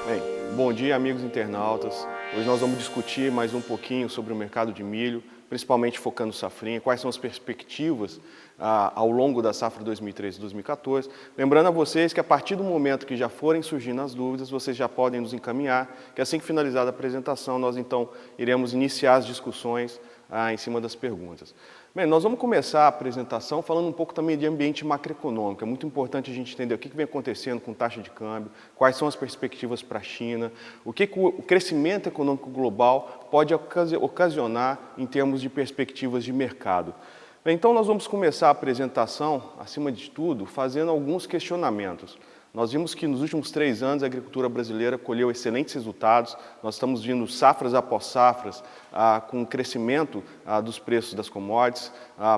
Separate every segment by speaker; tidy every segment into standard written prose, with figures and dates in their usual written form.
Speaker 1: Bem, bom dia, amigos internautas. Hoje nós vamos discutir mais um pouquinho sobre o mercado de milho, principalmente focando no safrinha, quais são as perspectivas ao longo da safra 2013 e 2014. Lembrando a vocês que a partir do momento que já forem surgindo as dúvidas, vocês já podem nos encaminhar, que assim que finalizada a apresentação, nós então iremos iniciar as discussões em cima das perguntas. Bem, nós vamos começar a apresentação falando um pouco também de ambiente macroeconômico. É muito importante a gente entender o que vem acontecendo com taxa de câmbio, quais são as perspectivas para a China, o que o crescimento econômico global pode ocasionar em termos de perspectivas de mercado. Bem, então nós vamos começar a apresentação, acima de tudo, fazendo alguns questionamentos. Nós vimos que nos últimos 3 anos a agricultura brasileira colheu excelentes resultados, nós estamos vendo safras após safras com o crescimento dos preços das commodities,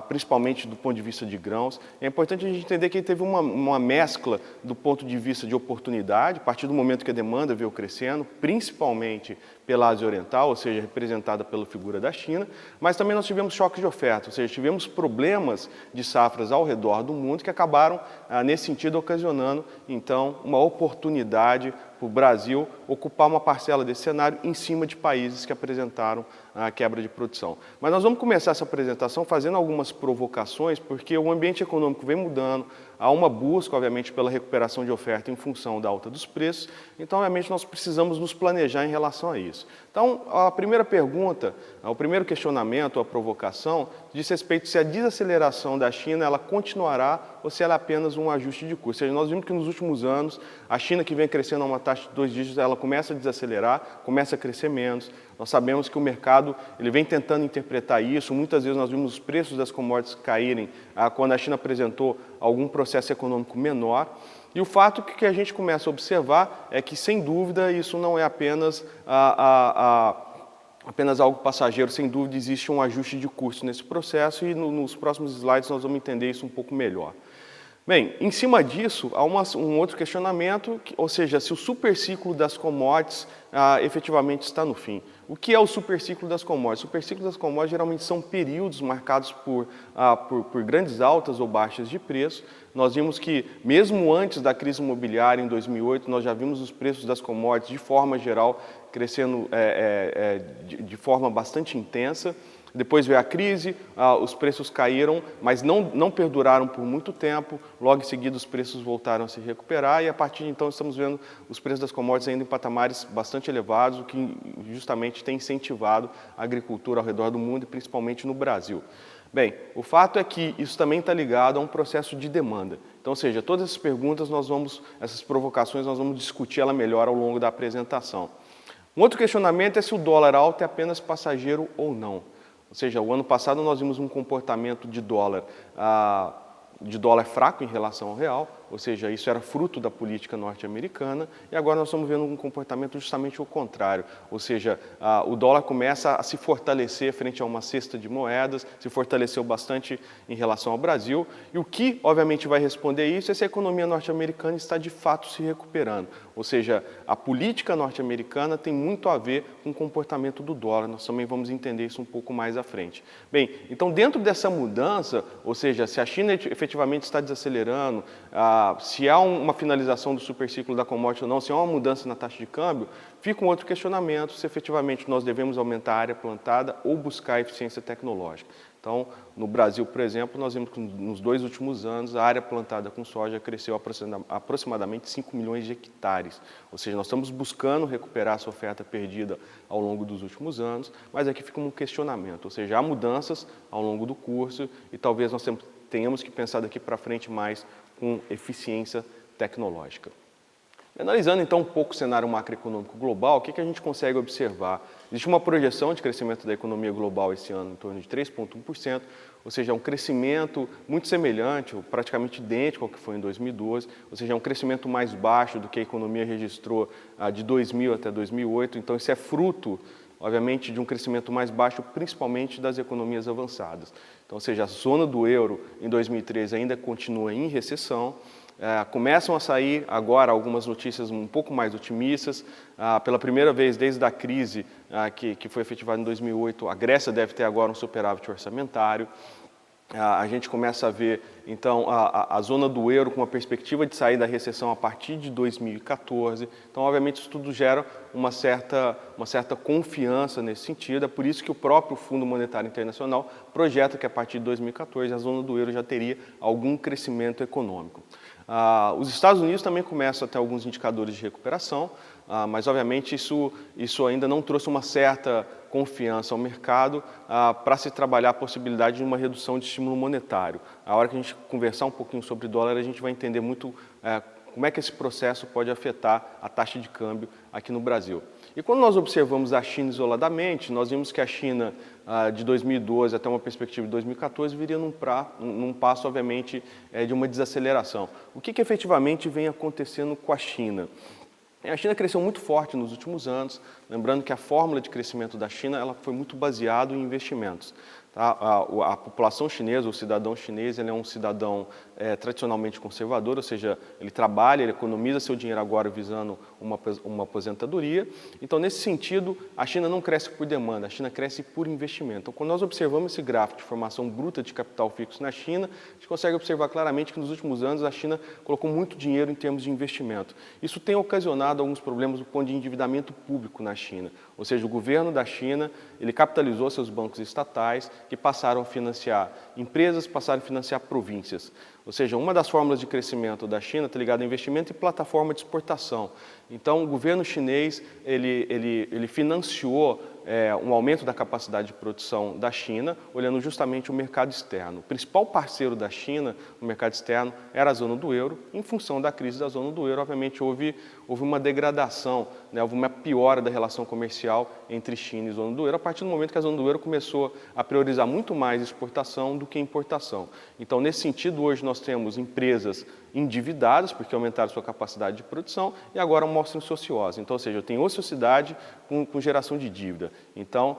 Speaker 1: principalmente do ponto de vista de grãos. É importante a gente entender que teve uma mescla do ponto de vista de oportunidade, a partir do momento que a demanda veio crescendo, principalmente pela Ásia Oriental, ou seja, representada pela figura da China, mas também nós tivemos choques de oferta, ou seja, tivemos problemas de safras ao redor do mundo que acabaram, nesse sentido, ocasionando, então, uma oportunidade para o Brasil ocupar uma parcela desse cenário em cima de países que apresentaram a quebra de produção. Mas nós vamos começar essa apresentação fazendo algumas provocações, porque o ambiente econômico vem mudando, há uma busca, obviamente, pela recuperação de oferta em função da alta dos preços, então, obviamente, nós precisamos nos planejar em relação a isso. Então, a primeira pergunta, o primeiro questionamento, a provocação, diz respeito se a desaceleração da China ela continuará ou se ela é apenas um ajuste de custo. Ou seja, nós vimos que nos últimos anos, a China que vem crescendo a uma taxa de 2 dígitos, ela começa a desacelerar, começa a crescer menos. Nós sabemos que o mercado ele vem tentando interpretar isso, muitas vezes nós vimos os preços das commodities caírem quando a China apresentou algum processo econômico menor. E o fato que a gente começa a observar é que, sem dúvida, isso não é apenas algo passageiro, sem dúvida existe um ajuste de custo nesse processo e nos próximos slides nós vamos entender isso um pouco melhor. Bem, em cima disso, há um outro questionamento, ou seja, se o superciclo das commodities efetivamente está no fim. O que é o superciclo das commodities? O superciclo das commodities geralmente são períodos marcados por grandes altas ou baixas de preço. Nós vimos que, mesmo antes da crise imobiliária, em 2008, nós já vimos os preços das commodities, de forma geral, crescendo de forma bastante intensa. Depois veio a crise, os preços caíram, mas não perduraram por muito tempo. Logo em seguida, os preços voltaram a se recuperar e, a partir de então, estamos vendo os preços das commodities ainda em patamares bastante elevados, o que justamente tem incentivado a agricultura ao redor do mundo e principalmente no Brasil. Bem, o fato é que isso também está ligado a um processo de demanda. Então, ou seja, todas essas perguntas, essas provocações, nós vamos discutir ela melhor ao longo da apresentação. Um outro questionamento é se o dólar alto é apenas passageiro ou não. Ou seja, o ano passado nós vimos um comportamento de dólar fraco em relação ao real, ou seja, isso era fruto da política norte-americana, e agora nós estamos vendo um comportamento justamente o contrário, ou seja, o dólar começa a se fortalecer frente a uma cesta de moedas, se fortaleceu bastante em relação ao Brasil, e o que, obviamente, vai responder isso é se a economia norte-americana está de fato se recuperando, ou seja, a política norte-americana tem muito a ver com o comportamento do dólar, nós também vamos entender isso um pouco mais à frente. Bem, então dentro dessa mudança, ou seja, se a China efetivamente está desacelerando, se há uma finalização do superciclo da commodity ou não, se há uma mudança na taxa de câmbio, fica um outro questionamento se efetivamente nós devemos aumentar a área plantada ou buscar eficiência tecnológica. Então, no Brasil, por exemplo, nós vimos que nos 2 últimos anos a área plantada com soja cresceu aproximadamente 5 milhões de hectares. Ou seja, nós estamos buscando recuperar essa oferta perdida ao longo dos últimos anos, mas aqui fica um questionamento, ou seja, há mudanças ao longo do curso e talvez nós tenhamos que pensar daqui para frente mais com eficiência tecnológica. Analisando então um pouco o cenário macroeconômico global, o que a gente consegue observar? Existe uma projeção de crescimento da economia global esse ano em torno de 3,1%, ou seja, é um crescimento muito semelhante, ou praticamente idêntico ao que foi em 2012, ou seja, é um crescimento mais baixo do que a economia registrou de 2000 até 2008, então isso é fruto, obviamente, de um crescimento mais baixo, principalmente das economias avançadas. Então, ou seja, a zona do euro em 2013 ainda continua em recessão. Começam a sair agora algumas notícias um pouco mais otimistas. Pela primeira vez desde a crise que foi efetivada em 2008, a Grécia deve ter agora um superávit orçamentário. a gente começa a ver, então, a zona do euro com uma perspectiva de sair da recessão a partir de 2014. Então, obviamente, isso tudo gera uma certa confiança nesse sentido. É por isso que o próprio Fundo Monetário Internacional projeta que, a partir de 2014, a zona do euro já teria algum crescimento econômico. Os Estados Unidos também começam a ter alguns indicadores de recuperação, mas, obviamente, isso ainda não trouxe uma certa confiança ao mercado para se trabalhar a possibilidade de uma redução de estímulo monetário. A hora que a gente conversar um pouquinho sobre dólar, a gente vai entender muito como é que esse processo pode afetar a taxa de câmbio aqui no Brasil. E quando nós observamos a China isoladamente, nós vimos que a China, de 2012 até uma perspectiva de 2014, viria num passo, obviamente, de uma desaceleração. O que efetivamente vem acontecendo com a China? A China cresceu muito forte nos últimos anos, lembrando que a fórmula de crescimento da China ela foi muito baseada em investimentos. Tá? A população chinesa, o cidadão chinês, ele é um cidadão tradicionalmente conservador, ou seja, ele trabalha, ele economiza seu dinheiro agora visando uma aposentadoria. Então, nesse sentido, a China não cresce por demanda, a China cresce por investimento. Então, quando nós observamos esse gráfico de formação bruta de capital fixo na China, a gente consegue observar claramente que nos últimos anos a China colocou muito dinheiro em termos de investimento. Isso tem ocasionado alguns problemas do ponto de endividamento público na China, ou seja, o governo da China, ele capitalizou seus bancos estatais que passaram a financiar empresas, passaram a financiar províncias. Ou seja, uma das fórmulas de crescimento da China está ligada a investimento e plataforma de exportação. Então, o governo chinês, ele financiou um aumento da capacidade de produção da China, olhando justamente o mercado externo. O principal parceiro da China no mercado externo era a zona do euro. Em função da crise da zona do euro, obviamente, houve uma degradação, né, houve uma piora da relação comercial entre China e zona do euro, a partir do momento que a zona do euro começou a priorizar muito mais exportação do que importação. Então, nesse sentido, hoje nós temos empresas endividadas, porque aumentaram sua capacidade de produção, e agora mostram sociose. Então, ou seja, eu tenho ociosidade com geração de dívida. Então,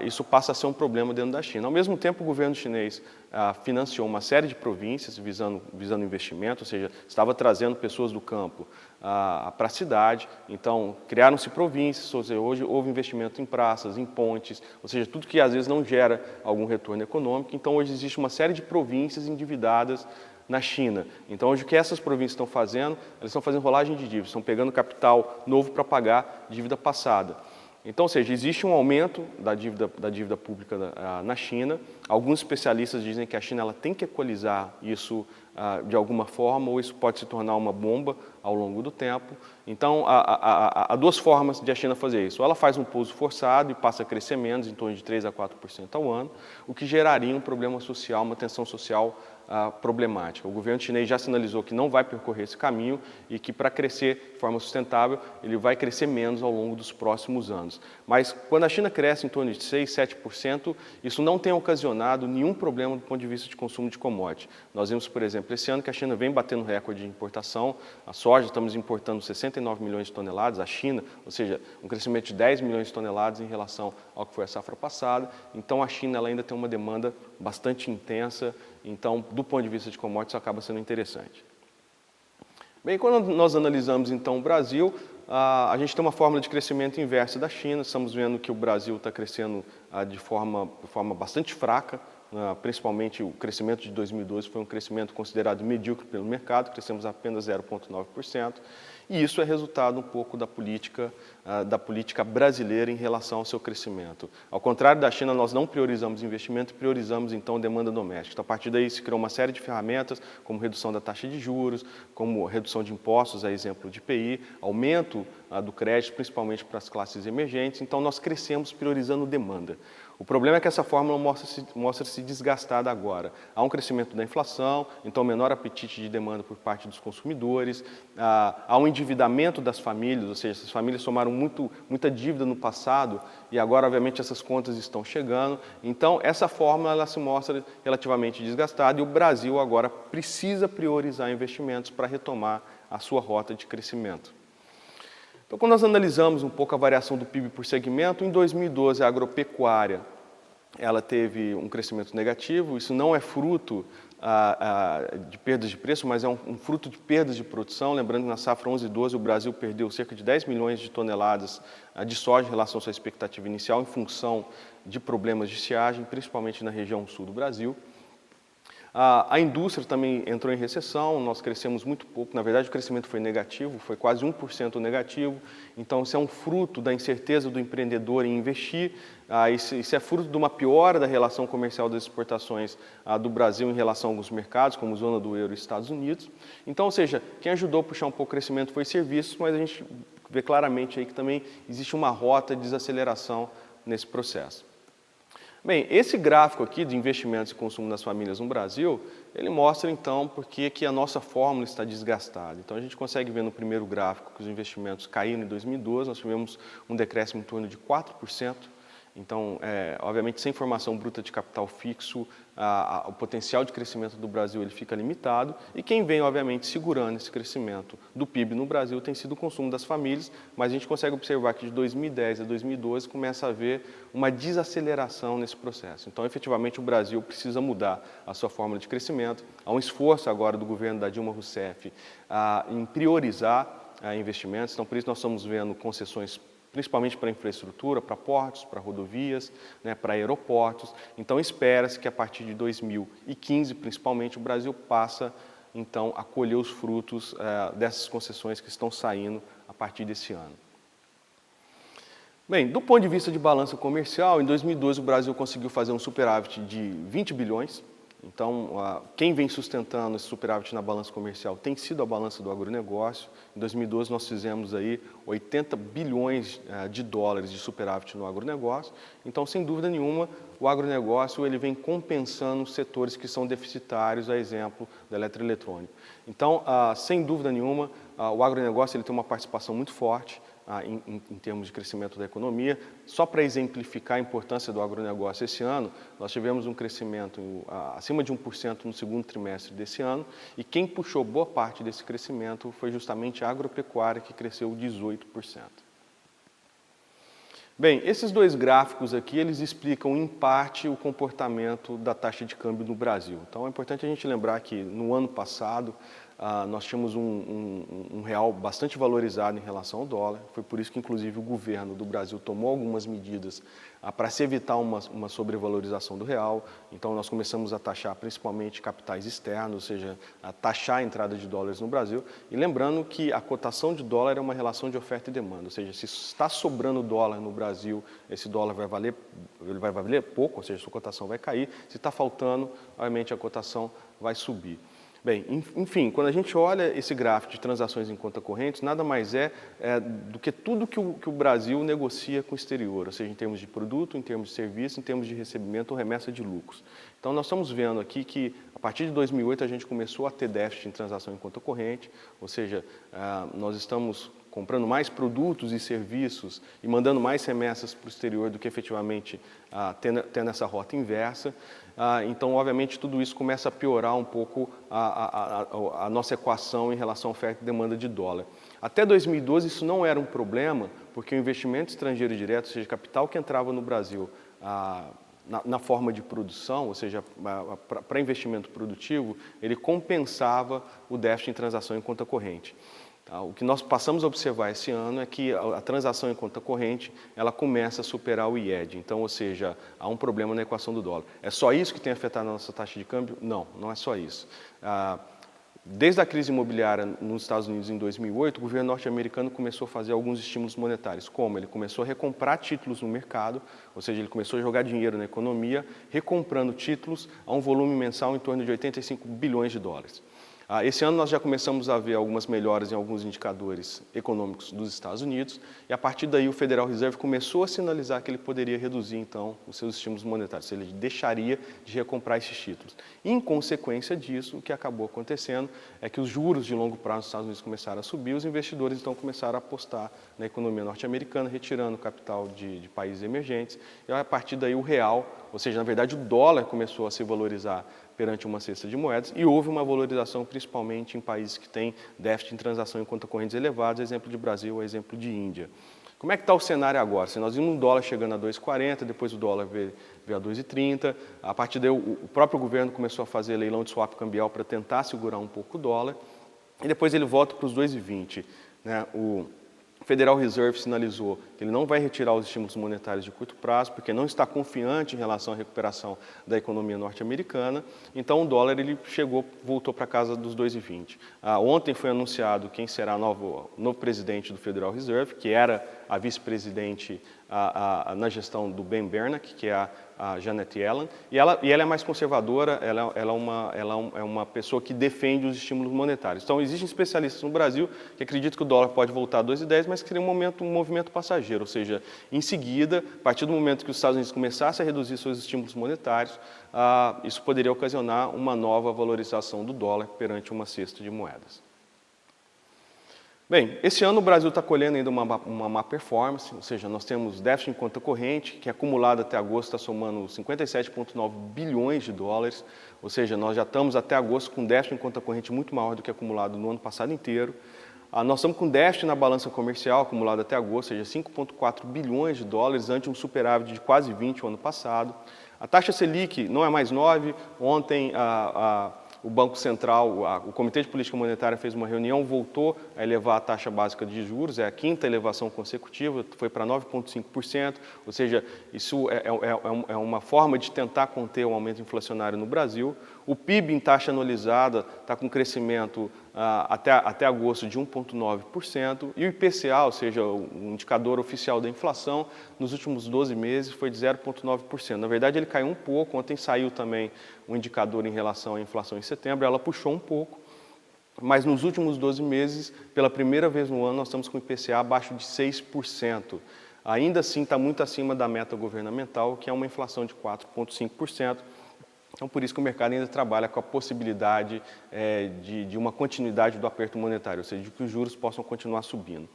Speaker 1: isso passa a ser um problema dentro da China. Ao mesmo tempo, o governo chinês financiou uma série de províncias visando investimento, ou seja, estava trazendo pessoas do campo para a cidade. Então, criaram-se províncias, ou seja, hoje houve investimento em praças, em pontes, ou seja, tudo que às vezes não gera algum retorno econômico. Então, hoje existe uma série de províncias endividadas na China. Então, hoje o que essas províncias estão fazendo? Elas estão fazendo rolagem de dívida, estão pegando capital novo para pagar dívida passada. Então, ou seja, existe um aumento da dívida pública na China. Alguns especialistas dizem que a China ela tem que equalizar isso de alguma forma, ou isso pode se tornar uma bomba ao longo do tempo. Então, há duas formas de a China fazer isso. Ou ela faz um pouso forçado e passa a crescer menos, em torno de 3% a 4% ao ano, o que geraria um problema social, uma tensão social problemática. O governo chinês já sinalizou que não vai percorrer esse caminho e que, para crescer de forma sustentável, ele vai crescer menos ao longo dos próximos anos. Mas, quando a China cresce em torno de 6%, 7%, isso não tem ocasionado nenhum problema do ponto de vista de consumo de commodity. Nós vimos, por exemplo, esse ano que a China vem batendo recorde de importação. A soja, estamos importando 69 milhões de toneladas, a China, ou seja, um crescimento de 10 milhões de toneladas em relação ao que foi a safra passada. Então, a China ela ainda tem uma demanda bastante intensa. Então, do ponto de vista de commodities, acaba sendo interessante. Bem, quando nós analisamos, então, o Brasil, a gente tem uma fórmula de crescimento inversa da China. Estamos vendo que o Brasil está crescendo de forma bastante fraca, principalmente o crescimento de 2012 foi um crescimento considerado medíocre pelo mercado, crescemos apenas 0,9%, e isso é resultado um pouco da política brasileira em relação ao seu crescimento. Ao contrário da China, nós não priorizamos investimento, priorizamos então demanda doméstica. Então, a partir daí se criou uma série de ferramentas, como redução da taxa de juros, como redução de impostos, a exemplo de IPI, aumento do crédito, principalmente para as classes emergentes. Então, nós crescemos priorizando demanda. O problema é que essa fórmula mostra-se desgastada agora. Há um crescimento da inflação, então menor apetite de demanda por parte dos consumidores, há um endividamento das famílias, ou seja, essas famílias somaram muita dívida no passado e agora, obviamente, essas contas estão chegando. Então, essa fórmula ela se mostra relativamente desgastada e o Brasil agora precisa priorizar investimentos para retomar a sua rota de crescimento. Então, quando nós analisamos um pouco a variação do PIB por segmento, em 2012 a agropecuária ela teve um crescimento negativo. Isso não é fruto de perdas de preço, mas é um fruto de perdas de produção. Lembrando que na safra 11/12 o Brasil perdeu cerca de 10 milhões de toneladas de soja em relação à sua expectativa inicial, em função de problemas de estiagem, principalmente na região sul do Brasil. A indústria também entrou em recessão, nós crescemos muito pouco, na verdade o crescimento foi negativo, foi quase 1% negativo, então isso é um fruto da incerteza do empreendedor em investir, isso é fruto de uma piora da relação comercial das exportações do Brasil em relação a alguns mercados, como zona do euro e Estados Unidos. Então, ou seja, quem ajudou a puxar um pouco o crescimento foi serviços, mas a gente vê claramente aí que também existe uma rota de desaceleração nesse processo. Bem, esse gráfico aqui de investimentos e consumo das famílias no Brasil, ele mostra então por que a nossa fórmula está desgastada. Então a gente consegue ver no primeiro gráfico que os investimentos caíram em 2012, nós tivemos um decréscimo em torno de 4%. Então, obviamente, sem formação bruta de capital fixo, o potencial de crescimento do Brasil ele fica limitado e quem vem, obviamente, segurando esse crescimento do PIB no Brasil tem sido o consumo das famílias, mas a gente consegue observar que de 2010 a 2012 começa a haver uma desaceleração nesse processo. Então, efetivamente, o Brasil precisa mudar a sua fórmula de crescimento. Há um esforço agora do governo da Dilma Rousseff em priorizar investimentos, então, por isso nós estamos vendo concessões principalmente para infraestrutura, para portos, para rodovias, né, para aeroportos. Então, espera-se que a partir de 2015, principalmente, o Brasil passa, então, a colher os frutos dessas concessões que estão saindo a partir desse ano. Bem, do ponto de vista de balança comercial, em 2012 o Brasil conseguiu fazer um superávit de 20 bilhões. Então, quem vem sustentando esse superávit na balança comercial tem sido a balança do agronegócio. Em 2012, nós fizemos aí 80 bilhões de dólares de superávit no agronegócio. Então, sem dúvida nenhuma, o agronegócio ele vem compensando setores que são deficitários, a exemplo do eletroeletrônico. Então, sem dúvida nenhuma, o agronegócio ele tem uma participação muito forte em termos de crescimento da economia. Só para exemplificar a importância do agronegócio esse ano, nós tivemos um crescimento acima de 1% no segundo trimestre desse ano e quem puxou boa parte desse crescimento foi justamente a agropecuária, que cresceu 18%. Bem, esses dois gráficos aqui, eles explicam em parte o comportamento da taxa de câmbio no Brasil. Então é importante a gente lembrar que no ano passado nós tínhamos um real bastante valorizado em relação ao dólar. Foi por isso que, inclusive, o governo do Brasil tomou algumas medidas para se evitar uma sobrevalorização do real. Então, nós começamos a taxar principalmente capitais externos, ou seja, a taxar a entrada de dólares no Brasil. E lembrando que a cotação de dólar é uma relação de oferta e demanda, ou seja, se está sobrando dólar no Brasil, esse dólar vai valer pouco, ou seja, sua cotação vai cair. Se está faltando, obviamente, a cotação vai subir. Bem, enfim, quando a gente olha esse gráfico de transações em conta corrente, nada mais do que tudo que o Brasil negocia com o exterior, ou seja, em termos de produto, em termos de serviço, em termos de recebimento ou remessa de lucros. Então, nós estamos vendo aqui que, a partir de 2008, a gente começou a ter déficit em transação em conta corrente, ou seja, nós estamos comprando mais produtos e serviços e mandando mais remessas para o exterior do que efetivamente tendo essa rota inversa. Então, obviamente, tudo isso começa a piorar um pouco a nossa equação em relação à oferta e demanda de dólar. Até 2012, isso não era um problema, porque o investimento estrangeiro direto, ou seja, capital que entrava no Brasil na forma de produção, ou seja, para investimento produtivo, ele compensava o déficit em transação em conta corrente. O que nós passamos a observar esse ano é que a transação em conta corrente ela começa a superar o IED. Então, ou seja, há um problema na equação do dólar. É só isso que tem afetado a nossa taxa de câmbio? Não, não é só isso. Desde a crise imobiliária nos Estados Unidos em 2008, o governo norte-americano começou a fazer alguns estímulos monetários. Como? Ele começou a recomprar títulos no mercado, ou seja, ele começou a jogar dinheiro na economia, recomprando títulos a um volume mensal em torno de 85 bilhões de dólares. Esse ano nós já começamos a ver algumas melhoras em alguns indicadores econômicos dos Estados Unidos e a partir daí o Federal Reserve começou a sinalizar que ele poderia reduzir então os seus estímulos monetários, ele deixaria de recomprar esses títulos. E, em consequência disso, o que acabou acontecendo é que os juros de longo prazo dos Estados Unidos começaram a subir, os investidores então começaram a apostar na economia norte-americana, retirando capital de países emergentes e a partir daí o real, ou seja, na verdade o dólar começou a se valorizar perante uma cesta de moedas e houve uma valorização principalmente em países que têm déficit em transação em conta correntes elevados, exemplo de Brasil, exemplo de Índia. Como é que está o cenário agora? Se nós vimos um dólar chegando a 2,40, depois o dólar veio a 2,30, a partir daí o próprio governo começou a fazer leilão de swap cambial para tentar segurar um pouco o dólar e depois ele volta para os 2,20. Né? Federal Reserve sinalizou que ele não vai retirar os estímulos monetários de curto prazo, porque não está confiante em relação à recuperação da economia norte-americana. Então, o dólar ele voltou para casa dos 2,20. Ontem foi anunciado quem será o novo presidente do Federal Reserve, que era a vice-presidente na gestão do Ben Bernanke, que é a Janet Yellen, e ela é mais conservadora, ela é uma pessoa que defende os estímulos monetários. Então, existem especialistas no Brasil que acreditam que o dólar pode voltar a 2,10, mas que seria um movimento passageiro, ou seja, em seguida, a partir do momento que os Estados Unidos começassem a reduzir seus estímulos monetários, isso poderia ocasionar uma nova valorização do dólar perante uma cesta de moedas. Bem, esse ano o Brasil está colhendo ainda uma má performance, ou seja, nós temos déficit em conta corrente, que acumulado até agosto está somando 57,9 bilhões de dólares, ou seja, nós já estamos até agosto com déficit em conta corrente muito maior do que acumulado no ano passado inteiro. Nós estamos com déficit na balança comercial acumulado até agosto, ou seja, 5,4 bilhões de dólares, ante um superávit de quase 20 o ano passado. A taxa Selic não é mais 9, ontem o Banco Central, o Comitê de Política Monetária fez uma reunião, voltou a elevar a taxa básica de juros, é a quinta elevação consecutiva, foi para 9,5%, ou seja, isso é uma forma de tentar conter o aumento inflacionário no Brasil. O PIB em taxa anualizada está com crescimento até agosto de 1,9%, e o IPCA, ou seja, o indicador oficial da inflação, nos últimos 12 meses foi de 0,9%. Na verdade, ele caiu um pouco, ontem saiu também um indicador em relação à inflação em setembro, ela puxou um pouco, mas nos últimos 12 meses, pela primeira vez no ano, nós estamos com o IPCA abaixo de 6%. Ainda assim, está muito acima da meta governamental, que é uma inflação de 4,5%. Então, por isso que o mercado ainda trabalha com a possibilidade de uma continuidade do aperto monetário, ou seja, de que os juros possam continuar subindo.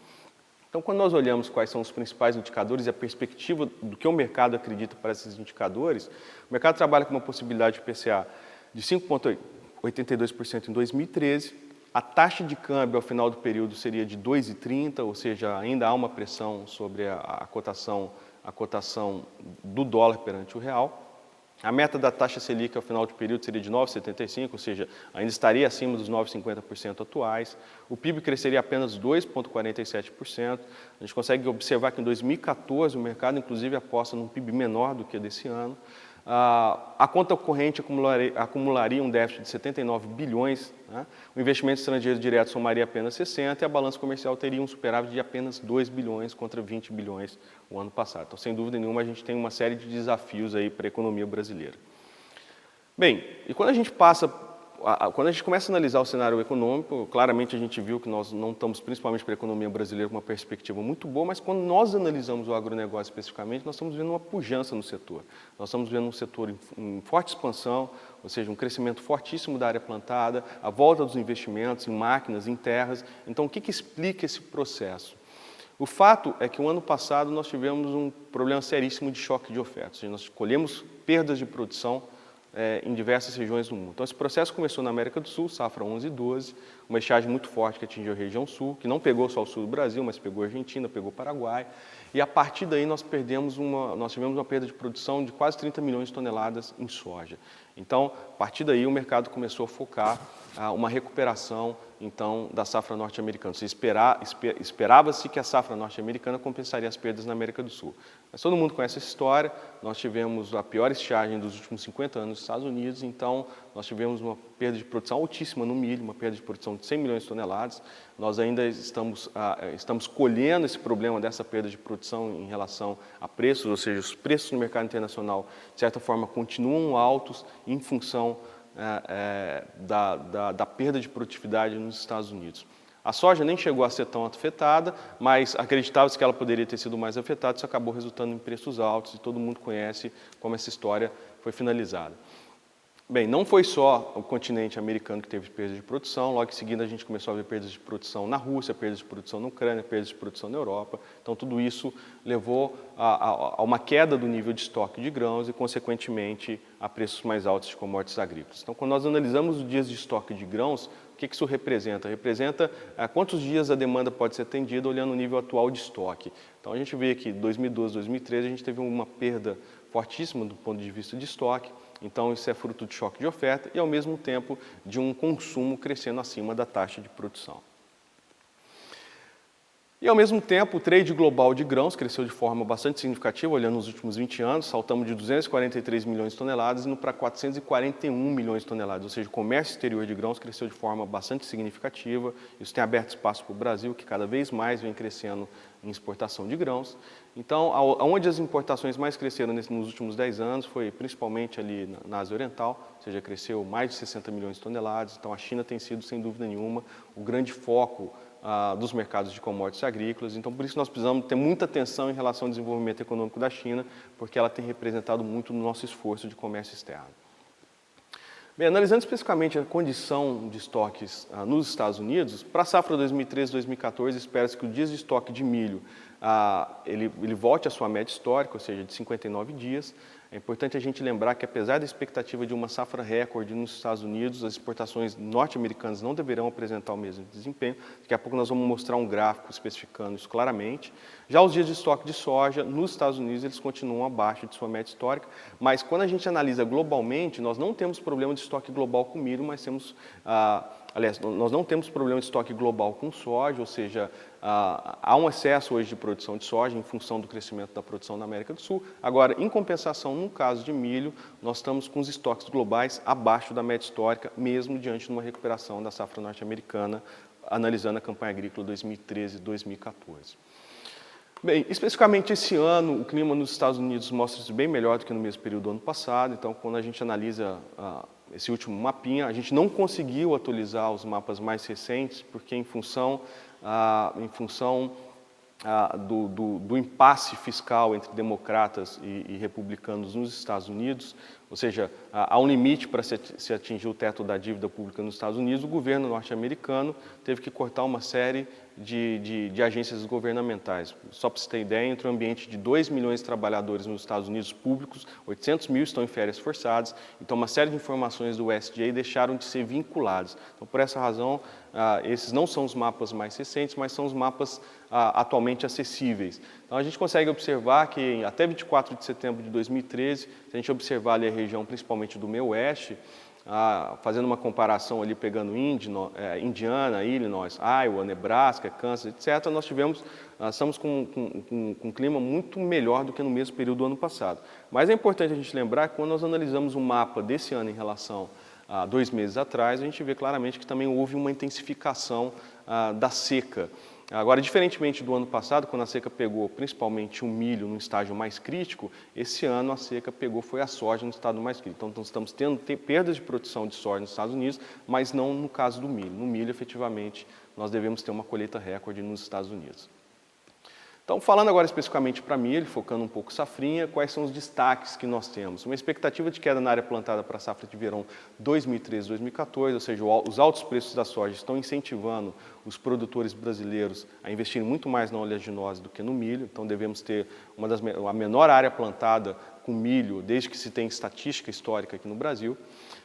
Speaker 1: Então, quando nós olhamos quais são os principais indicadores e a perspectiva do que o mercado acredita para esses indicadores, o mercado trabalha com uma possibilidade de IPCA de 5,82% em 2013, a taxa de câmbio ao final do período seria de 2,30, ou seja, ainda há uma pressão sobre a cotação do dólar perante o real. A meta da taxa Selic ao final do período seria de 9,75, ou seja, ainda estaria acima dos 9,50% atuais. O PIB cresceria apenas 2,47%. A gente consegue observar que em 2014 o mercado, inclusive, aposta num PIB menor do que desse ano. A conta corrente acumularia um déficit de 79 bilhões, né? O investimento estrangeiro direto somaria apenas 60 e a balança comercial teria um superávit de apenas 2 bilhões contra 20 bilhões o ano passado. Então, sem dúvida nenhuma, a gente tem uma série de desafios aí para a economia brasileira. Bem, e quando a gente começa a analisar o cenário econômico, claramente a gente viu que nós não estamos, principalmente para a economia brasileira, com uma perspectiva muito boa, mas quando nós analisamos o agronegócio especificamente, nós estamos vendo uma pujança no setor. Nós estamos vendo um setor em forte expansão, ou seja, um crescimento fortíssimo da área plantada, a volta dos investimentos em máquinas, em terras. Então, o que explica esse processo? O fato é que o ano passado nós tivemos um problema seríssimo de choque de oferta, ou seja, nós colhemos perdas de produção em diversas regiões do mundo. Então, esse processo começou na América do Sul, safra 11 e 12, uma estiagem muito forte que atingiu a região sul, que não pegou só o sul do Brasil, mas pegou a Argentina, pegou o Paraguai, e a partir daí nós tivemos uma perda de produção de quase 30 milhões de toneladas em soja. Então, a partir daí o mercado começou a focar uma recuperação, então, da safra norte-americana. Esperava-se que a safra norte-americana compensaria as perdas na América do Sul. Mas todo mundo conhece essa história, nós tivemos a pior estiagem dos últimos 50 anos nos Estados Unidos, então nós tivemos uma perda de produção altíssima no milho, uma perda de produção de 100 milhões de toneladas. Nós ainda estamos colhendo esse problema dessa perda de produção em relação a preços, ou seja, os preços no mercado internacional, de certa forma, continuam altos em função da perda de produtividade nos Estados Unidos. A soja nem chegou a ser tão afetada, mas acreditava-se que ela poderia ter sido mais afetada, isso acabou resultando em preços altos e todo mundo conhece como essa história foi finalizada. Bem, não foi só o continente americano que teve perda de produção, logo em seguida a gente começou a ver perdas de produção na Rússia, perdas de produção na Ucrânia, perdas de produção na Europa. Então, tudo isso levou a uma queda do nível de estoque de grãos e, consequentemente, a preços mais altos de commodities agrícolas. Então, quando nós analisamos os dias de estoque de grãos, o que isso representa? Representa quantos dias a demanda pode ser atendida olhando o nível atual de estoque. Então, a gente vê que em 2012, 2013, a gente teve uma perda fortíssima do ponto de vista de estoque. Então, isso é fruto de choque de oferta e, ao mesmo tempo, de um consumo crescendo acima da taxa de produção. E, ao mesmo tempo, o trade global de grãos cresceu de forma bastante significativa, olhando nos últimos 20 anos, saltamos de 243 milhões de toneladas indo para 441 milhões de toneladas, ou seja, o comércio exterior de grãos cresceu de forma bastante significativa. Isso tem aberto espaço para o Brasil, que cada vez mais vem crescendo em exportação de grãos. Então, onde as importações mais cresceram nos últimos 10 anos foi principalmente ali na Ásia Oriental, ou seja, cresceu mais de 60 milhões de toneladas. Então, a China tem sido, sem dúvida nenhuma, o grande foco dos mercados de commodities agrícolas. Então, por isso nós precisamos ter muita atenção em relação ao desenvolvimento econômico da China, porque ela tem representado muito no nosso esforço de comércio externo. Bem, analisando especificamente a condição de estoques nos Estados Unidos, para a safra 2013-2014, espera-se que o dias de estoque de milho ele volte à sua média histórica, ou seja, de 59 dias. É importante a gente lembrar que, apesar da expectativa de uma safra recorde nos Estados Unidos, as exportações norte-americanas não deverão apresentar o mesmo desempenho. Daqui a pouco nós vamos mostrar um gráfico especificando isso claramente. Já os dias de estoque de soja nos Estados Unidos, eles continuam abaixo de sua média histórica, mas quando a gente analisa globalmente, nós não temos problema de estoque global com milho, mas temos... Aliás, nós não temos problema de estoque global com soja, ou seja, há um excesso hoje de produção de soja em função do crescimento da produção na América do Sul. Agora, em compensação, no caso de milho, nós estamos com os estoques globais abaixo da média histórica, mesmo diante de uma recuperação da safra norte-americana, analisando a campanha agrícola 2013-2014. Bem, especificamente esse ano, o clima nos Estados Unidos mostra-se bem melhor do que no mesmo período do ano passado. Então, quando a gente analisa esse último mapinha, a gente não conseguiu atualizar os mapas mais recentes, porque em função do impasse fiscal entre democratas e republicanos nos Estados Unidos, ou seja, há um limite para se atingir o teto da dívida pública nos Estados Unidos, o governo norte-americano teve que cortar uma série de agências governamentais. Só para você ter ideia, entre um ambiente de 2 milhões de trabalhadores nos Estados Unidos públicos, 800 mil estão em férias forçadas, então uma série de informações do USDA deixaram de ser vinculadas. Então, por essa razão, esses não são os mapas mais recentes, mas são os mapas atualmente acessíveis. Então, a gente consegue observar que até 24 de setembro de 2013, se a gente observar ali a região principalmente do meio oeste, fazendo uma comparação ali, pegando Indiana, Illinois, Iowa, Nebraska, Kansas, etc., nós estamos com um clima muito melhor do que no mesmo período do ano passado. Mas é importante a gente lembrar que quando nós analisamos o mapa desse ano em relação a 2 meses atrás, a gente vê claramente que também houve uma intensificação da seca. Agora, diferentemente do ano passado, quando a seca pegou principalmente o milho no estágio mais crítico, esse ano a seca foi a soja no estado mais crítico. Então, estamos tendo perdas de produção de soja nos Estados Unidos, mas não no caso do milho. No milho, efetivamente, nós devemos ter uma colheita recorde nos Estados Unidos. Então, falando agora especificamente para milho, focando um pouco safrinha, quais são os destaques que nós temos? Uma expectativa de queda na área plantada para a safra de verão 2013-2014, ou seja, os altos preços da soja estão incentivando os produtores brasileiros a investirem muito mais na oleaginosa do que no milho, então devemos ter a menor área plantada com milho desde que se tem estatística histórica aqui no Brasil.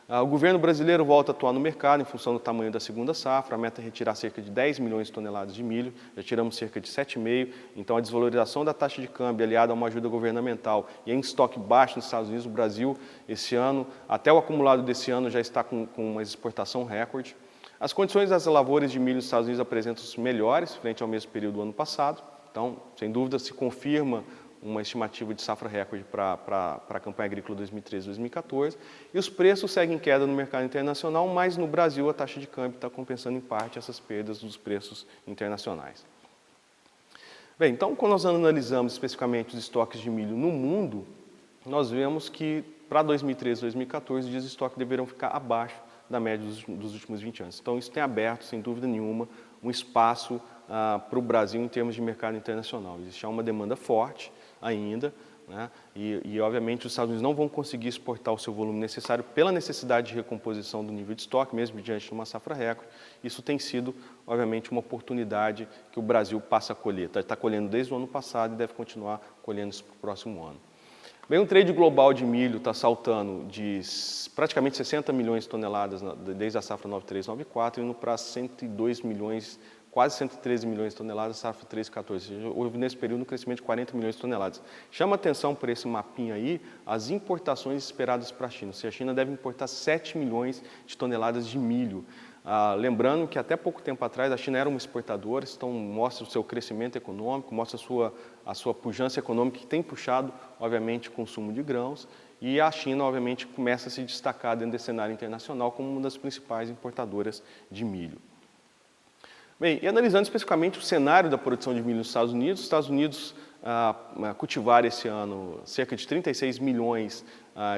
Speaker 1: O governo brasileiro volta a atuar no mercado em função do tamanho da segunda safra. A meta é retirar cerca de 10 milhões de toneladas de milho, já tiramos cerca de 7,5. Então, a desvalorização da taxa de câmbio aliada a uma ajuda governamental e em estoque baixo nos Estados Unidos, o Brasil, esse ano, até o acumulado desse ano, já está com uma exportação recorde. As condições das lavouras de milho nos Estados Unidos apresentam-se melhores frente ao mesmo período do ano passado. Então, sem dúvida, se confirma uma estimativa de safra recorde para a campanha agrícola 2013-2014. E os preços seguem em queda no mercado internacional, mas no Brasil a taxa de câmbio está compensando em parte essas perdas dos preços internacionais. Bem, então, quando nós analisamos especificamente os estoques de milho no mundo, nós vemos que para 2013-2014 os dias de estoque deverão ficar abaixo da média dos últimos 20 anos. Então, isso tem aberto, sem dúvida nenhuma, um espaço para o Brasil em termos de mercado internacional. Existe uma demanda forte ainda, né? E, obviamente, os Estados Unidos não vão conseguir exportar o seu volume necessário pela necessidade de recomposição do nível de estoque, mesmo diante de uma safra recorde. Isso tem sido, obviamente, uma oportunidade que o Brasil passa a colher. Está colhendo desde o ano passado e deve continuar colhendo isso para o próximo ano. Bem, o trade global de milho está saltando de praticamente 60 milhões de toneladas desde a safra 93-94, indo para 102 milhões, quase 113 milhões de toneladas, safra 13-14. Houve nesse período um crescimento de 40 milhões de toneladas. Chama atenção para esse mapinha aí as importações esperadas para a China. Ou seja, a China deve importar 7 milhões de toneladas de milho. Lembrando que até pouco tempo atrás a China era uma exportadora, então mostra o seu crescimento econômico, mostra a sua pujança econômica que tem puxado, obviamente, o consumo de grãos, e a China, obviamente, começa a se destacar dentro desse cenário internacional como uma das principais importadoras de milho. Bem, e analisando especificamente o cenário da produção de milho nos Estados Unidos cultivaram esse ano cerca de 36 milhões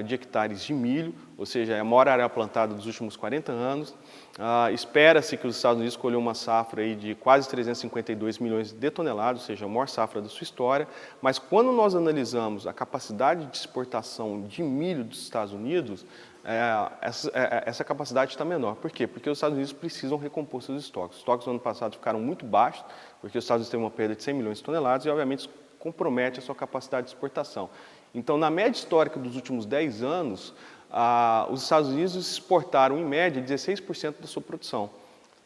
Speaker 1: de hectares de milho, ou seja, é a maior área plantada dos últimos 40 anos. Espera-se que os Estados Unidos colham uma safra aí de quase 352 milhões de toneladas, ou seja, a maior safra da sua história, mas quando nós analisamos a capacidade de exportação de milho dos Estados Unidos, essa capacidade está menor. Por quê? Porque os Estados Unidos precisam recompor seus estoques. Os estoques do ano passado ficaram muito baixos, porque os Estados Unidos teve uma perda de 100 milhões de toneladas e, obviamente, isso compromete a sua capacidade de exportação. Então, na média histórica dos últimos 10 anos, os Estados Unidos exportaram, em média, 16% da sua produção.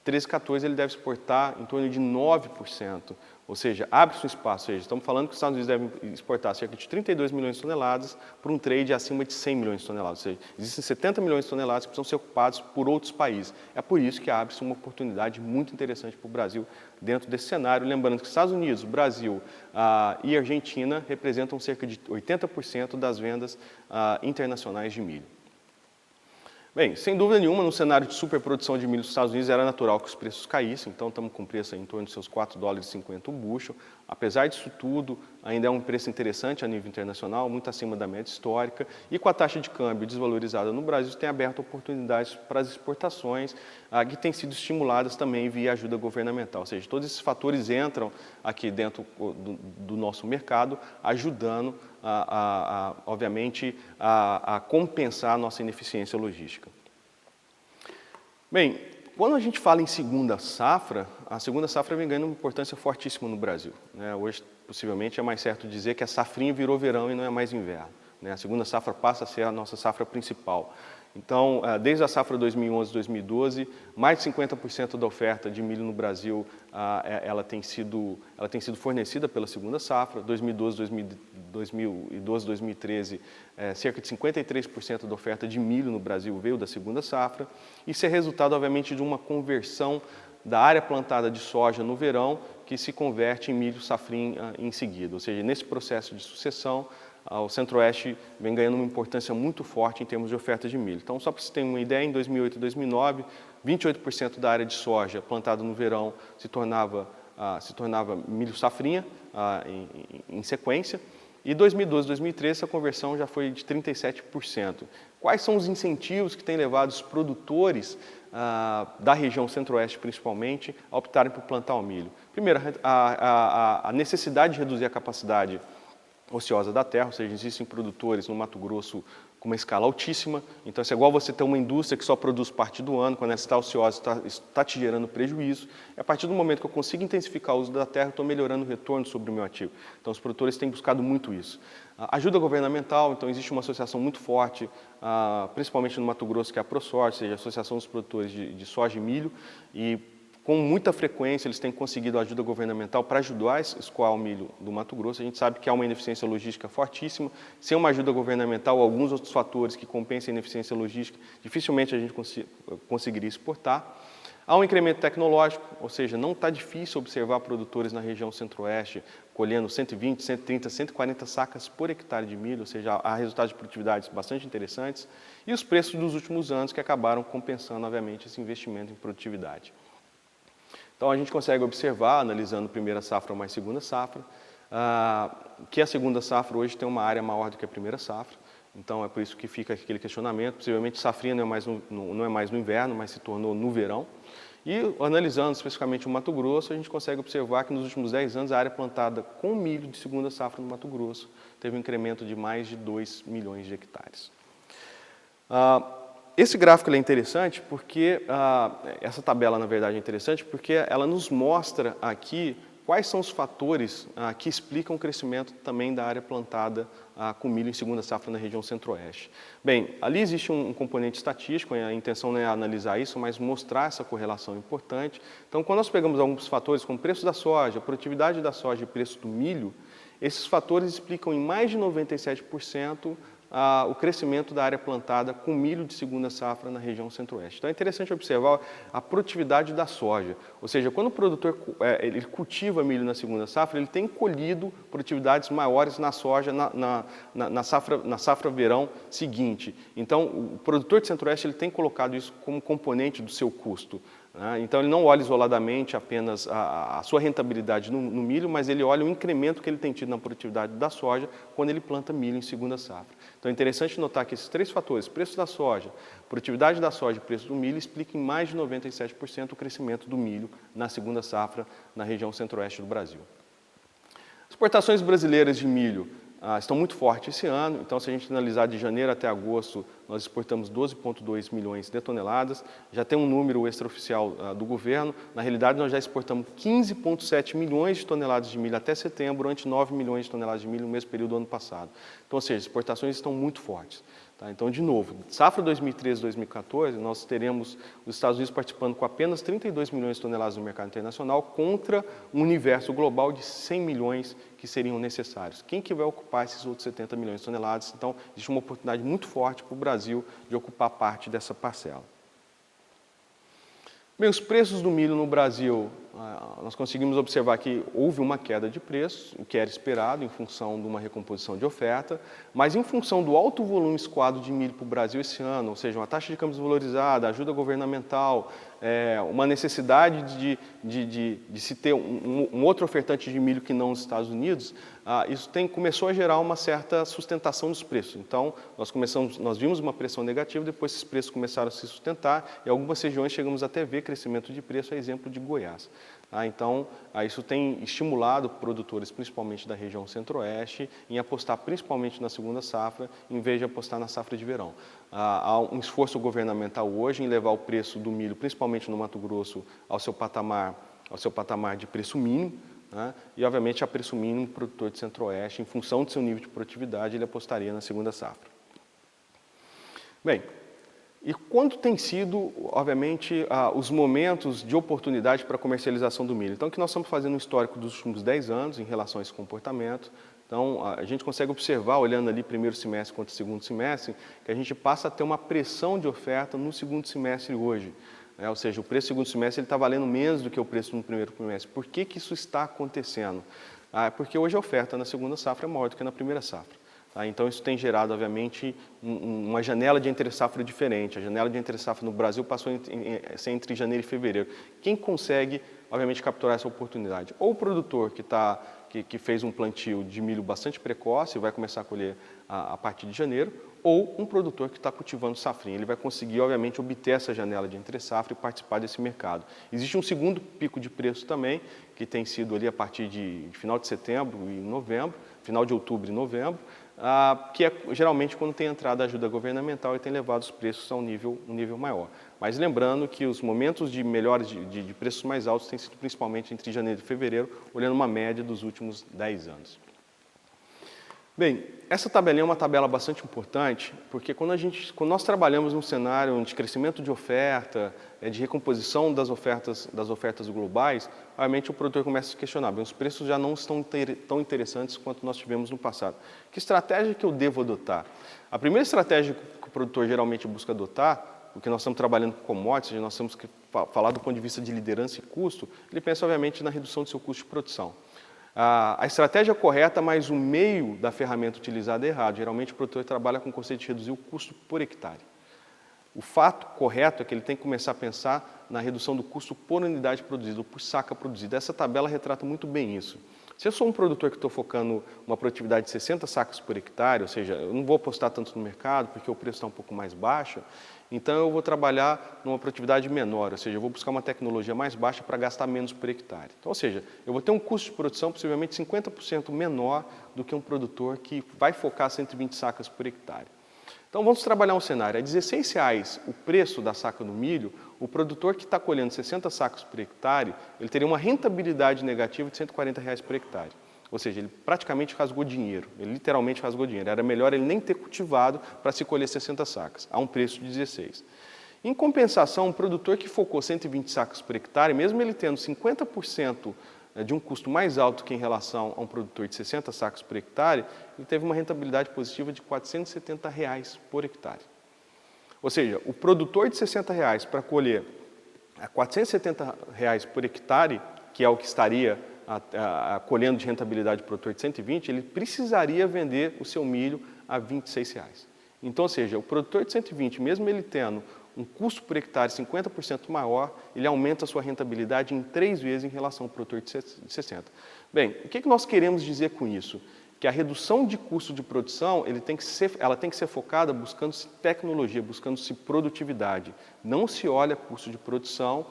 Speaker 1: 13, 14, ele deve exportar em torno de 9%. Ou seja, abre-se um espaço. Ou seja, estamos falando que os Estados Unidos devem exportar cerca de 32 milhões de toneladas por um trade acima de 100 milhões de toneladas. Ou seja, existem 70 milhões de toneladas que precisam ser ocupados por outros países. É por isso que abre-se uma oportunidade muito interessante para o Brasil dentro desse cenário. Lembrando que Estados Unidos, Brasil e Argentina representam cerca de 80% das vendas internacionais de milho. Bem, sem dúvida nenhuma, no cenário de superprodução de milho dos Estados Unidos era natural que os preços caíssem, então estamos com preço em torno de seus $4,50 o bushel. Apesar disso tudo, ainda é um preço interessante a nível internacional, muito acima da média histórica, e com a taxa de câmbio desvalorizada no Brasil, tem aberto oportunidades para as exportações, que têm sido estimuladas também via ajuda governamental. Ou seja, todos esses fatores entram aqui dentro do nosso mercado, ajudando, obviamente, a compensar a nossa ineficiência logística. Bem, quando a gente fala em segunda safra, a segunda safra vem ganhando uma importância fortíssima no Brasil. Hoje, possivelmente, é mais certo dizer que a safrinha virou verão e não é mais inverno. A segunda safra passa a ser a nossa safra principal. Então, desde a safra 2011-2012, mais de 50% da oferta de milho no Brasil ela tem sido fornecida pela segunda safra. 2012-2013, cerca de 53% da oferta de milho no Brasil veio da segunda safra. Isso é resultado, obviamente, de uma conversão da área plantada de soja no verão, que se converte em milho safrinha em seguida. Ou seja, nesse processo de sucessão, o Centro-Oeste vem ganhando uma importância muito forte em termos de oferta de milho. Então, só para você ter uma ideia, em 2008 e 2009, 28% da área de soja plantada no verão se tornava milho safrinha em sequência. E 2012 e 2013, essa conversão já foi de 37%. Quais são os incentivos que têm levado os produtores da região Centro-Oeste, principalmente, a optarem por plantar o milho? Primeiro, a necessidade de reduzir a capacidade ociosa da terra, ou seja, existem produtores no Mato Grosso com uma escala altíssima, então isso é igual você ter uma indústria que só produz parte do ano, quando ela está ociosa, está te gerando prejuízo, e a partir do momento que eu consigo intensificar o uso da terra, estou melhorando o retorno sobre o meu ativo. Então os produtores têm buscado muito isso. Ajuda governamental, então existe uma associação muito forte, principalmente no Mato Grosso, que é a ProSoja, ou seja, a Associação dos Produtores de Soja e Milho, e com muita frequência, eles têm conseguido ajuda governamental para ajudar a escoar o milho do Mato Grosso. A gente sabe que há uma ineficiência logística fortíssima. Sem uma ajuda governamental, alguns outros fatores que compensem a ineficiência logística, dificilmente a gente conseguiria exportar. Há um incremento tecnológico, ou seja, não está difícil observar produtores na região Centro-Oeste colhendo 120, 130, 140 sacas por hectare de milho, ou seja, há resultados de produtividade bastante interessantes. E os preços dos últimos anos que acabaram compensando, obviamente, esse investimento em produtividade. Então, a gente consegue observar, analisando primeira safra mais segunda safra, que a segunda safra hoje tem uma área maior do que a primeira safra. Então, é por isso que fica aquele questionamento. Possivelmente, safrinha não é mais no inverno, mas se tornou no verão. E, analisando especificamente o Mato Grosso, a gente consegue observar que nos últimos 10 anos, a área plantada com milho de segunda safra no Mato Grosso teve um incremento de mais de 2 milhões de hectares. Esse gráfico é interessante porque, essa tabela, na verdade, é interessante porque ela nos mostra aqui quais são os fatores que explicam o crescimento também da área plantada com milho em segunda safra na região Centro-Oeste. Bem, ali existe um componente estatístico, a intenção não é analisar isso, mas mostrar essa correlação importante. Então, quando nós pegamos alguns fatores como preço da soja, produtividade da soja e preço do milho, esses fatores explicam em mais de 97% o crescimento da área plantada com milho de segunda safra na região centro-oeste. Então é interessante observar a produtividade da soja, ou seja, quando o produtor ele cultiva milho na segunda safra, ele tem colhido produtividades maiores na soja na safra verão seguinte. Então o produtor de centro-oeste ele tem colocado isso como componente do seu custo. Então, ele não olha isoladamente apenas a sua rentabilidade no milho, mas ele olha o incremento que ele tem tido na produtividade da soja quando ele planta milho em segunda safra. Então, é interessante notar que esses três fatores, preço da soja, produtividade da soja e preço do milho, explicam em mais de 97% o crescimento do milho na segunda safra na região centro-oeste do Brasil. Exportações brasileiras de milho estão muito fortes esse ano, então se a gente analisar de janeiro até agosto, nós exportamos 12,2 milhões de toneladas, já tem um número extraoficial do governo, na realidade nós já exportamos 15,7 milhões de toneladas de milho até setembro, ante 9 milhões de toneladas de milho no mesmo período do ano passado. Então, ou seja, as exportações estão muito fortes. Tá? Então, de novo, safra 2013-2014, nós teremos os Estados Unidos participando com apenas 32 milhões de toneladas no mercado internacional contra um universo global de 100 milhões que seriam necessários. Quem que vai ocupar esses outros 70 milhões de toneladas? Então, existe uma oportunidade muito forte para o Brasil de ocupar parte dessa parcela. Bem, os preços do milho no Brasil, nós conseguimos observar que houve uma queda de preços, o que era esperado em função de uma recomposição de oferta, mas em função do alto volume escoado de milho para o Brasil esse ano, ou seja, uma taxa de câmbio desvalorizada, ajuda governamental, uma necessidade de se ter um outro ofertante de milho que não os Estados Unidos, isso começou a gerar uma certa sustentação dos preços. Então, nós vimos uma pressão negativa, depois esses preços começaram a se sustentar, e em algumas regiões chegamos até a ver crescimento de preço, a exemplo de Goiás. Então, isso tem estimulado produtores, principalmente da região centro-oeste, em apostar principalmente na segunda safra, em vez de apostar na safra de verão. Há um esforço governamental hoje em levar o preço do milho, principalmente no Mato Grosso, ao seu patamar de preço mínimo, e, obviamente, a preço mínimo, o produtor de centro-oeste, em função do seu nível de produtividade, ele apostaria na segunda safra. Bem, e quando tem sido, obviamente, os momentos de oportunidade para a comercialização do milho? Então, o que nós estamos fazendo um histórico dos últimos 10 anos em relação a esse comportamento. Então, a gente consegue observar, olhando ali primeiro semestre contra segundo semestre, que a gente passa a ter uma pressão de oferta no segundo semestre hoje. Ou seja, o preço do segundo semestre está valendo menos do que o preço no primeiro semestre. Por que isso está acontecendo? Porque hoje a oferta na segunda safra é maior do que na primeira safra. Então, isso tem gerado, obviamente, uma janela de entre-safra diferente. A janela de entre-safra no Brasil passou a ser entre janeiro e fevereiro. Quem consegue, obviamente, capturar essa oportunidade? Ou o produtor que fez um plantio de milho bastante precoce e vai começar a colher a partir de janeiro, ou um produtor que está cultivando safrinha. Ele vai conseguir, obviamente, obter essa janela de entre-safra e participar desse mercado. Existe um segundo pico de preço também, que tem sido ali a partir de final de setembro e novembro, final de outubro e novembro, que é geralmente quando tem entrada a ajuda governamental e tem levado os preços a um nível maior. Mas lembrando que os momentos de melhores de preços mais altos têm sido principalmente entre janeiro e fevereiro, olhando uma média dos últimos 10 anos. Bem, essa tabelinha é uma tabela bastante importante, porque quando nós trabalhamos num cenário de crescimento de oferta, de recomposição das ofertas globais, obviamente o produtor começa a se questionar, bem, os preços já não estão tão interessantes quanto nós tivemos no passado. Que estratégia que eu devo adotar? A primeira estratégia que o produtor geralmente busca adotar, porque nós estamos trabalhando com commodities, nós temos que falar do ponto de vista de liderança e custo, ele pensa, obviamente, na redução do seu custo de produção. A estratégia correta, mas o meio da ferramenta utilizada é errado. Geralmente o produtor trabalha com o conceito de reduzir o custo por hectare. O fato correto é que ele tem que começar a pensar na redução do custo por unidade produzida, ou por saca produzida. Essa tabela retrata muito bem isso. Se eu sou um produtor que estou focando uma produtividade de 60 sacas por hectare, ou seja, eu não vou apostar tanto no mercado porque o preço está um pouco mais baixo, então eu vou trabalhar numa produtividade menor, ou seja, eu vou buscar uma tecnologia mais baixa para gastar menos por hectare. Então, ou seja, eu vou ter um custo de produção possivelmente 50% menor do que um produtor que vai focar 120 sacas por hectare. Então, vamos trabalhar um cenário. A R$ 16,00 o preço da saca do milho, o produtor que está colhendo 60 sacas por hectare, ele teria uma rentabilidade negativa de R$ 140,00 por hectare. Ou seja, ele praticamente rasgou dinheiro, ele literalmente rasgou dinheiro. Era melhor ele nem ter cultivado para se colher 60 sacas, a um preço de 16. Em compensação, um produtor que focou 120 sacas por hectare, mesmo ele tendo 50% de um custo mais alto que em relação a um produtor de 60 sacos por hectare, ele teve uma rentabilidade positiva de R$ 470 por hectare. Ou seja, o produtor de R$ 60 para colher R$ 470 por hectare, que é o que estaria colhendo de rentabilidade do produtor de 120, ele precisaria vender o seu milho a R$ 26. Então, ou seja, o produtor de 120, mesmo ele tendo um custo por hectare 50% maior, ele aumenta a sua rentabilidade em 3 vezes em relação ao produtor de 60. Bem, o que nós queremos dizer com isso? Que a redução de custo de produção ela tem que ser focada buscando-se tecnologia, buscando-se produtividade. Não se olha custo de produção,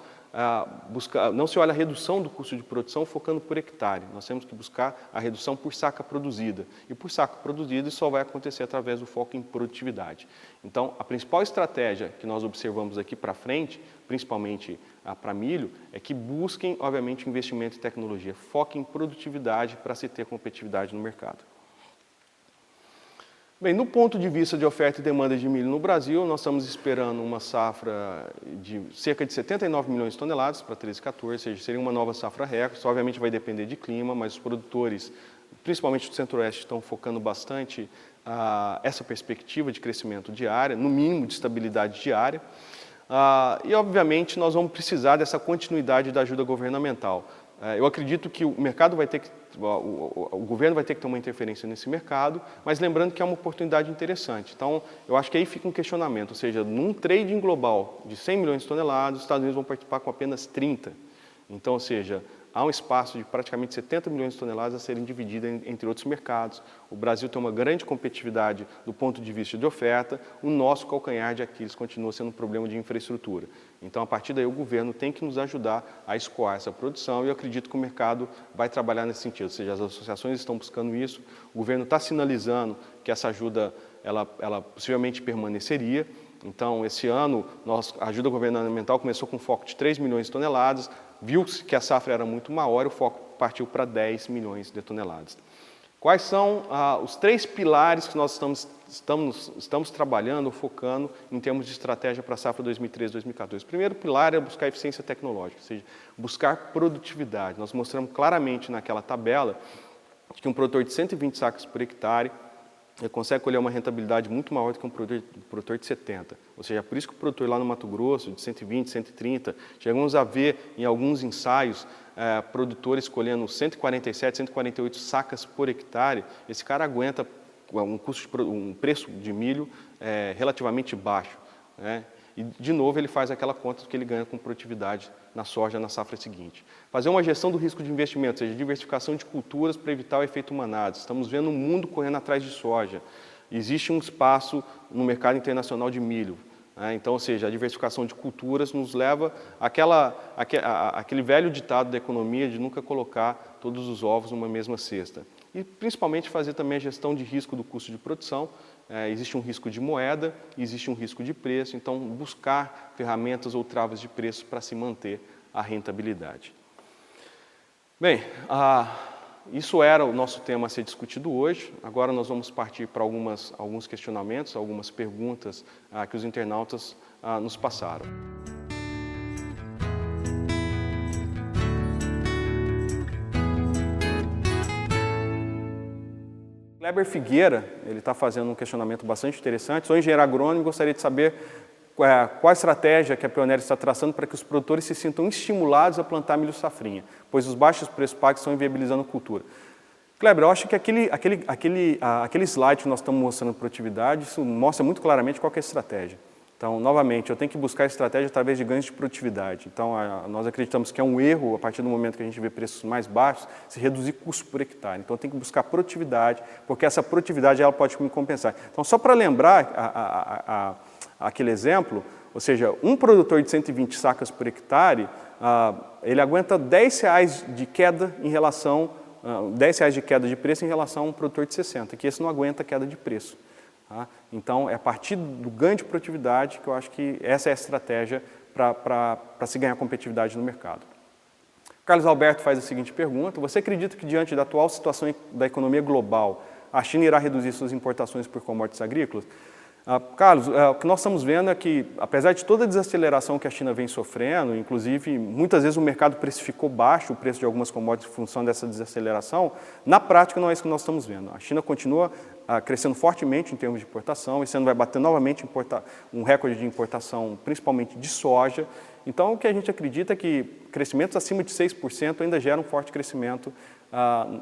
Speaker 1: não se olha a redução do custo de produção focando por hectare. Nós temos que buscar a redução por saca produzida. E por saca produzida isso só vai acontecer através do foco em produtividade. Então, a principal estratégia que nós observamos aqui para frente, principalmente para milho, é que busquem, obviamente, investimento em tecnologia. Foquem em produtividade para se ter competitividade no mercado. Bem, no ponto de vista de oferta e demanda de milho no Brasil, nós estamos esperando uma safra de cerca de 79 milhões de toneladas para 13 e 14, ou seja, seria uma nova safra recorde. Isso obviamente vai depender de clima, mas os produtores, principalmente do Centro-Oeste, estão focando bastante essa perspectiva de crescimento diário, no mínimo de estabilidade diária. E, obviamente, nós vamos precisar dessa continuidade da ajuda governamental. Eu acredito que o mercado vai ter que, o governo vai ter que ter uma interferência nesse mercado, mas lembrando que é uma oportunidade interessante. Então, eu acho que aí fica um questionamento, ou seja, num trading global de 100 milhões de toneladas, os Estados Unidos vão participar com apenas 30. Então, ou seja, há um espaço de praticamente 70 milhões de toneladas a serem divididas entre outros mercados. O Brasil tem uma grande competitividade do ponto de vista de oferta, o nosso calcanhar de Aquiles continua sendo um problema de infraestrutura. Então, a partir daí, o governo tem que nos ajudar a escoar essa produção e eu acredito que o mercado vai trabalhar nesse sentido, ou seja, as associações estão buscando isso, o governo está sinalizando que essa ajuda ela possivelmente permaneceria. Então, esse ano, a ajuda governamental começou com um foco de 3 milhões de toneladas, viu-se que a safra era muito maior e o foco partiu para 10 milhões de toneladas. Quais são os 3 pilares que nós estamos trabalhando, focando em termos de estratégia para a safra 2013-2014? O primeiro pilar é buscar eficiência tecnológica, ou seja, buscar produtividade. Nós mostramos claramente naquela tabela que um produtor de 120 sacos por hectare ele consegue colher uma rentabilidade muito maior do que um produtor de 70. Ou seja, é por isso que o produtor lá no Mato Grosso, de 120, 130, chegamos a ver em alguns ensaios produtores colhendo 147, 148 sacas por hectare. Esse cara aguenta um preço de milho relativamente baixo, né? E, de novo, ele faz aquela conta que ele ganha com produtividade na soja na safra seguinte. Fazer uma gestão do risco de investimento, ou seja, diversificação de culturas para evitar o efeito manada. Estamos vendo o mundo correndo atrás de soja. Existe um espaço no mercado internacional de milho. Então, ou seja, a diversificação de culturas nos leva àquele velho ditado da economia de nunca colocar todos os ovos numa mesma cesta. E, principalmente, fazer também a gestão de risco do custo de produção. Existe um risco de moeda, existe um risco de preço, então buscar ferramentas ou travas de preço para se manter a rentabilidade. Bem, isso era o nosso tema a ser discutido hoje. Agora nós vamos partir para alguns questionamentos, algumas perguntas que os internautas nos passaram. Kleber Figueira, ele está fazendo um questionamento bastante interessante. Sou engenheiro agrônomo e gostaria de saber qual a estratégia que a Pioneer está traçando para que os produtores se sintam estimulados a plantar milho safrinha, pois os baixos preços pagos estão inviabilizando a cultura. Kleber, eu acho que aquele slide que nós estamos mostrando produtividade, isso mostra muito claramente qual que é a estratégia. Então, novamente, eu tenho que buscar estratégia através de ganhos de produtividade. Então, nós acreditamos que é um erro, a partir do momento que a gente vê preços mais baixos, se reduzir custo por hectare. Então, eu tenho que buscar produtividade, porque essa produtividade ela pode me compensar. Então, só para lembrar aquele exemplo, ou seja, um produtor de 120 sacas por hectare, ele aguenta R$10 de queda em relação, R$10 de queda de preço em relação a um produtor de 60, que esse não aguenta queda de preço. Então, é a partir do ganho de produtividade que eu acho que essa é a estratégia para se ganhar competitividade no mercado. Carlos Alberto faz a seguinte pergunta: você acredita que, diante da atual situação da economia global, a China irá reduzir suas importações por commodities agrícolas? Carlos, o que nós estamos vendo é que, apesar de toda a desaceleração que a China vem sofrendo, inclusive muitas vezes o mercado precificou baixo o preço de algumas commodities em função dessa desaceleração, na prática não é isso que nós estamos vendo. A China continua crescendo fortemente em termos de importação, esse ano vai bater novamente um recorde de importação, principalmente de soja. Então, o que a gente acredita é que crescimentos acima de 6% ainda geram um forte crescimento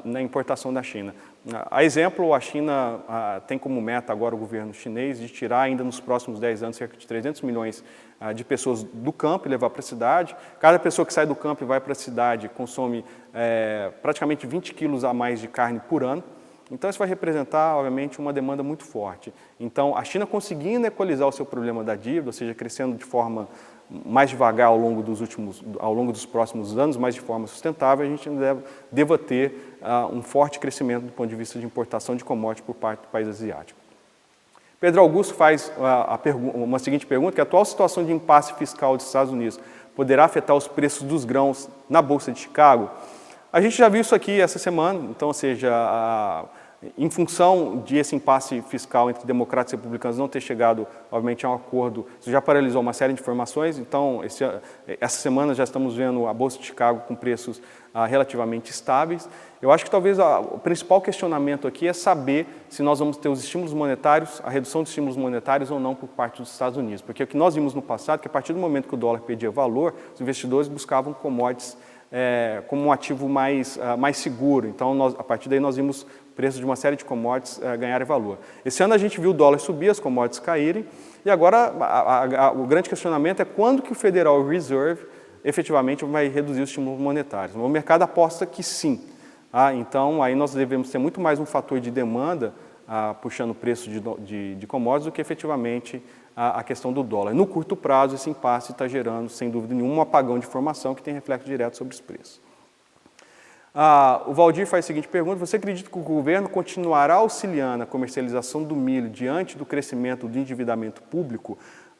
Speaker 1: na importação da China. A exemplo, a China tem como meta agora o governo chinês de tirar ainda nos próximos 10 anos cerca de 300 milhões de pessoas do campo e levar para a cidade. Cada pessoa que sai do campo e vai para a cidade consome praticamente 20 quilos a mais de carne por ano. Então, isso vai representar, obviamente, uma demanda muito forte. Então, a China conseguindo equalizar o seu problema da dívida, ou seja, crescendo de forma mais devagar ao longo dos próximos anos, mas de forma sustentável, a gente deva ter um forte crescimento do ponto de vista de importação de commodities por parte do país asiático. Pedro Augusto faz uma seguinte pergunta, que a atual situação de impasse fiscal dos Estados Unidos poderá afetar os preços dos grãos na Bolsa de Chicago? A gente já viu isso aqui essa semana, então, ou seja, em função de esse impasse fiscal entre democratas e republicanos não ter chegado, obviamente, a um acordo, isso já paralisou uma série de informações. Então, essa semana já estamos vendo a Bolsa de Chicago com preços relativamente estáveis. Eu acho que talvez o principal questionamento aqui é saber se nós vamos ter os estímulos monetários, a redução dos estímulos monetários ou não por parte dos Estados Unidos. Porque o que nós vimos no passado, que a partir do momento que o dólar perdia valor, os investidores buscavam commodities como um ativo mais seguro. Então, a partir daí nós vimos preços de uma série de commodities ganharem valor. Esse ano a gente viu o dólar subir, as commodities caírem, e agora o grande questionamento é quando que o Federal Reserve efetivamente vai reduzir os estímulos monetários. O mercado aposta que sim. Então, aí nós devemos ter muito mais um fator de demanda puxando o preço de commodities do que efetivamente a questão do dólar. No curto prazo, esse impasse está gerando, sem dúvida nenhuma, um apagão de informação que tem reflexo direto sobre os preços. O Valdir faz a seguinte pergunta: você acredita que o governo continuará auxiliando a comercialização do milho diante do crescimento do endividamento público?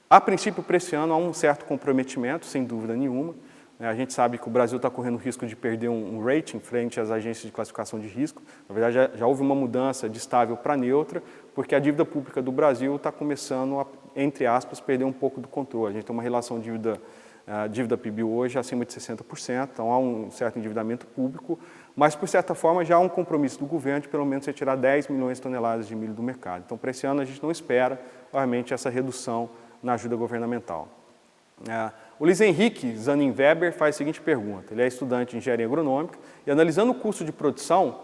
Speaker 1: A princípio, para esse ano, há um certo comprometimento, sem dúvida nenhuma. A gente sabe que o Brasil está correndo o risco de perder um rating frente às agências de classificação de risco. Na verdade, já houve uma mudança de estável para neutra, porque a dívida pública do Brasil está começando a, entre aspas, perder um pouco do controle. A gente tem uma relação dívida PIB hoje acima de 60%, então há um certo endividamento público, mas, por certa forma, já há um compromisso do governo de, pelo menos, retirar 10 milhões de toneladas de milho do mercado. Então, para esse ano, a gente não espera, obviamente, essa redução na ajuda governamental. O Luiz Henrique Zanin Weber faz a seguinte pergunta. Ele é estudante de engenharia agronômica e, analisando o custo de produção,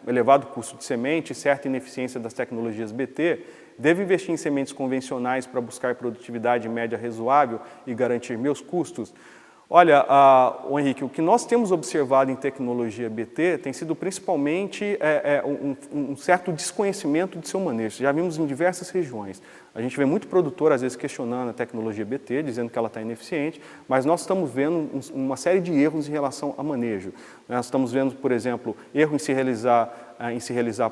Speaker 1: elevado custo de semente e certa ineficiência das tecnologias BT, devo investir em sementes convencionais para buscar produtividade média razoável e garantir meus custos? Olha, Henrique, o que nós temos observado em tecnologia BT tem sido principalmente um certo desconhecimento de seu manejo. Já vimos em diversas regiões. A gente vê muito produtor, às vezes, questionando a tecnologia BT, dizendo que ela está ineficiente, mas nós estamos vendo uma série de erros em relação a manejo. Nós estamos vendo, por exemplo, erro em se realizar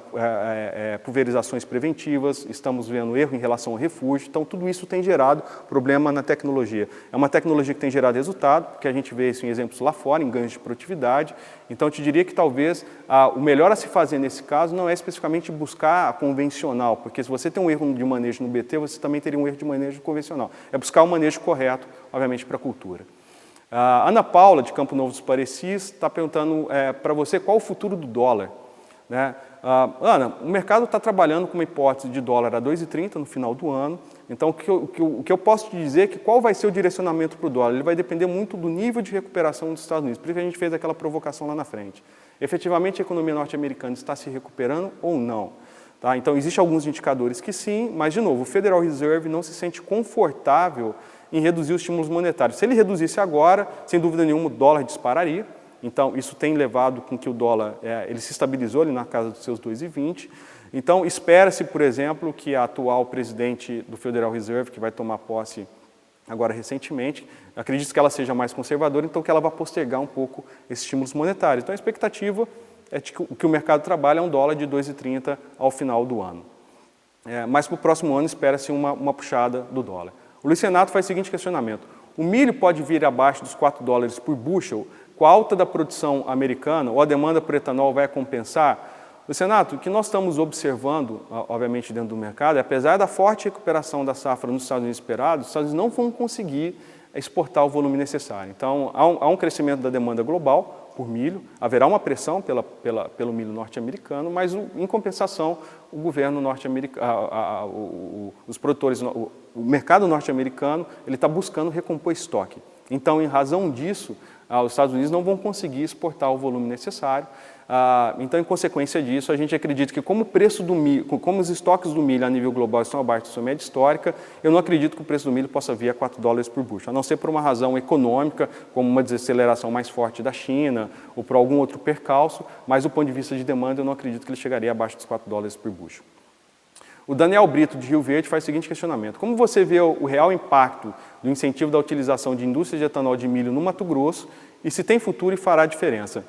Speaker 1: pulverizações preventivas, estamos vendo erro em relação ao refúgio, então tudo isso tem gerado problema na tecnologia. É uma tecnologia que tem gerado resultado, porque a gente vê isso em exemplos lá fora, em ganhos de produtividade, então eu te diria que talvez o melhor a se fazer nesse caso não é especificamente buscar a convencional, porque se você tem um erro de manejo no BT, você também teria um erro de manejo convencional. É buscar o manejo correto, obviamente, para a cultura. A Ana Paula, de Campo Novo dos Parecis, está perguntando para você qual o futuro do dólar. Ana, o mercado está trabalhando com uma hipótese de dólar a 2,30 no final do ano, então o que eu posso te dizer é que qual vai ser o direcionamento para o dólar? Ele vai depender muito do nível de recuperação dos Estados Unidos, por isso que a gente fez aquela provocação lá na frente. Efetivamente, a economia norte-americana está se recuperando ou não? Então, existem alguns indicadores que sim, mas, de novo, o Federal Reserve não se sente confortável em reduzir os estímulos monetários. Se ele reduzisse agora, sem dúvida nenhuma, o dólar dispararia. Então, isso tem levado com que o dólar ele se estabilizou ali na casa dos seus 2,20. Então, espera-se, por exemplo, que a atual presidente do Federal Reserve, que vai tomar posse agora recentemente, acredito que ela seja mais conservadora, então que ela vai postergar um pouco esses estímulos monetários. Então, a expectativa é de que o que o mercado trabalha é um dólar de 2,30 ao final do ano. Mas para o próximo ano espera-se uma puxada do dólar. O Luiz Renato faz o seguinte questionamento: o milho pode vir abaixo dos 4 dólares por bushel? Com a alta da produção americana, ou a demanda por etanol vai compensar? Lucianato, o que nós estamos observando, obviamente, dentro do mercado, é, apesar da forte recuperação da safra nos Estados Unidos esperado, os Estados Unidos não vão conseguir exportar o volume necessário. Então, há um crescimento da demanda global por milho, haverá uma pressão pelo milho norte-americano, mas, em compensação, o governo norte-americano, os produtores, o mercado norte-americano, ele está buscando recompor estoque. Então, em razão disso, os Estados Unidos não vão conseguir exportar o volume necessário. Então, em consequência disso, a gente acredita que como o preço do milho, como os estoques do milho a nível global estão abaixo da sua média histórica, eu não acredito que o preço do milho possa vir a $4 por bushel, a não ser por uma razão econômica, como uma desaceleração mais forte da China, ou por algum outro percalço, mas do ponto de vista de demanda, eu não acredito que ele chegaria abaixo dos $4 por bushel. O Daniel Brito, de Rio Verde, faz o seguinte questionamento: como você vê o real impacto do incentivo da utilização de indústria de etanol de milho no Mato Grosso e se tem futuro e fará diferença?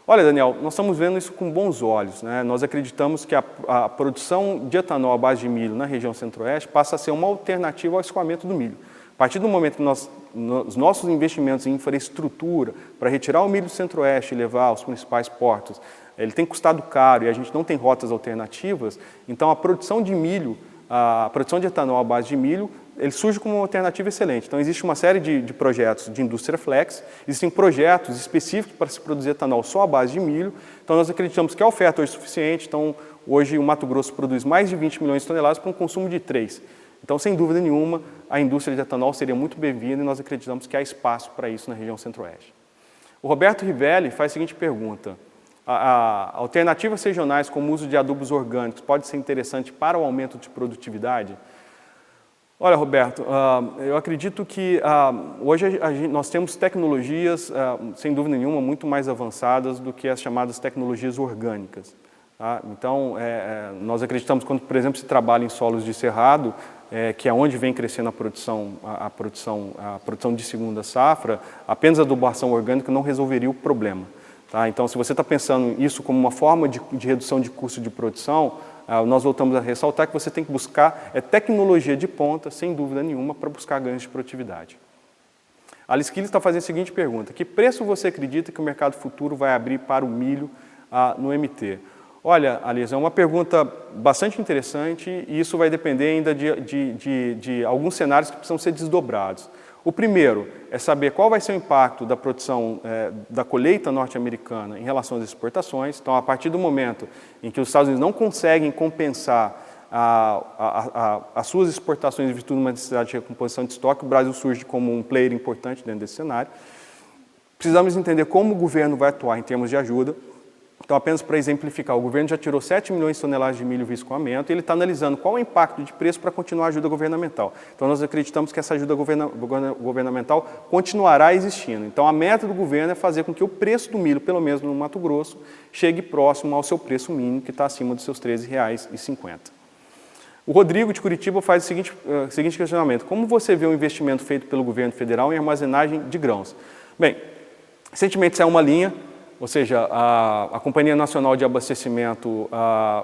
Speaker 1: Olha, Daniel, nós estamos vendo isso com bons olhos, né? Nós acreditamos que a produção de etanol à base de milho na região centro-oeste passa a ser uma alternativa ao escoamento do milho. A partir do momento que os nossos investimentos em infraestrutura para retirar o milho do centro-oeste e levar aos principais portos, ele tem custado caro e a gente não tem rotas alternativas, então a produção de milho, a produção de etanol à base de milho, ele surge como uma alternativa excelente. Então, existe uma série de projetos de indústria flex, existem projetos específicos para se produzir etanol só à base de milho, então nós acreditamos que a oferta hoje é suficiente, então hoje o Mato Grosso produz mais de 20 milhões de toneladas para um consumo de 3. Então, sem dúvida nenhuma, a indústria de etanol seria muito bem-vinda e nós acreditamos que há espaço para isso na região centro-oeste. O Roberto Rivelli faz a seguinte pergunta: alternativas regionais como o uso de adubos orgânicos pode ser interessante para o aumento de produtividade? Olha, Roberto, eu acredito que hoje nós temos tecnologias, sem dúvida nenhuma, muito mais avançadas do que as chamadas tecnologias orgânicas. Tá? Então, nós acreditamos que quando, por exemplo, se trabalha em solos de cerrado, que é onde vem crescendo a produção de segunda safra, apenas a adubação orgânica não resolveria o problema. Tá? Então, se você está pensando isso como uma forma de redução de custo de produção, nós voltamos a ressaltar que você tem que buscar tecnologia de ponta, sem dúvida nenhuma, para buscar ganhos de produtividade. A Alice Killis está fazendo a seguinte pergunta: que preço você acredita que o mercado futuro vai abrir para o milho no MT? Olha, Alice, é uma pergunta bastante interessante e isso vai depender ainda de alguns cenários que precisam ser desdobrados. O primeiro é saber qual vai ser o impacto da produção da colheita norte-americana em relação às exportações. Então, a partir do momento em que os Estados Unidos não conseguem compensar as suas exportações em virtude de uma necessidade de recomposição de estoque, o Brasil surge como um player importante dentro desse cenário. Precisamos entender como o governo vai atuar em termos de ajuda. Então, apenas para exemplificar, o governo já tirou 7 milhões de toneladas de milho via escoamento e ele está analisando qual é o impacto de preço para continuar a ajuda governamental. Então, nós acreditamos que essa ajuda governamental continuará existindo. Então, a meta do governo é fazer com que o preço do milho, pelo menos no Mato Grosso, chegue próximo ao seu preço mínimo, que está acima dos seus R$ 13,50. O Rodrigo, de Curitiba, faz o seguinte questionamento: como você vê o investimento feito pelo governo federal em armazenagem de grãos? Bem, recentemente saiu uma linha, ou seja, a Companhia Nacional de Abastecimento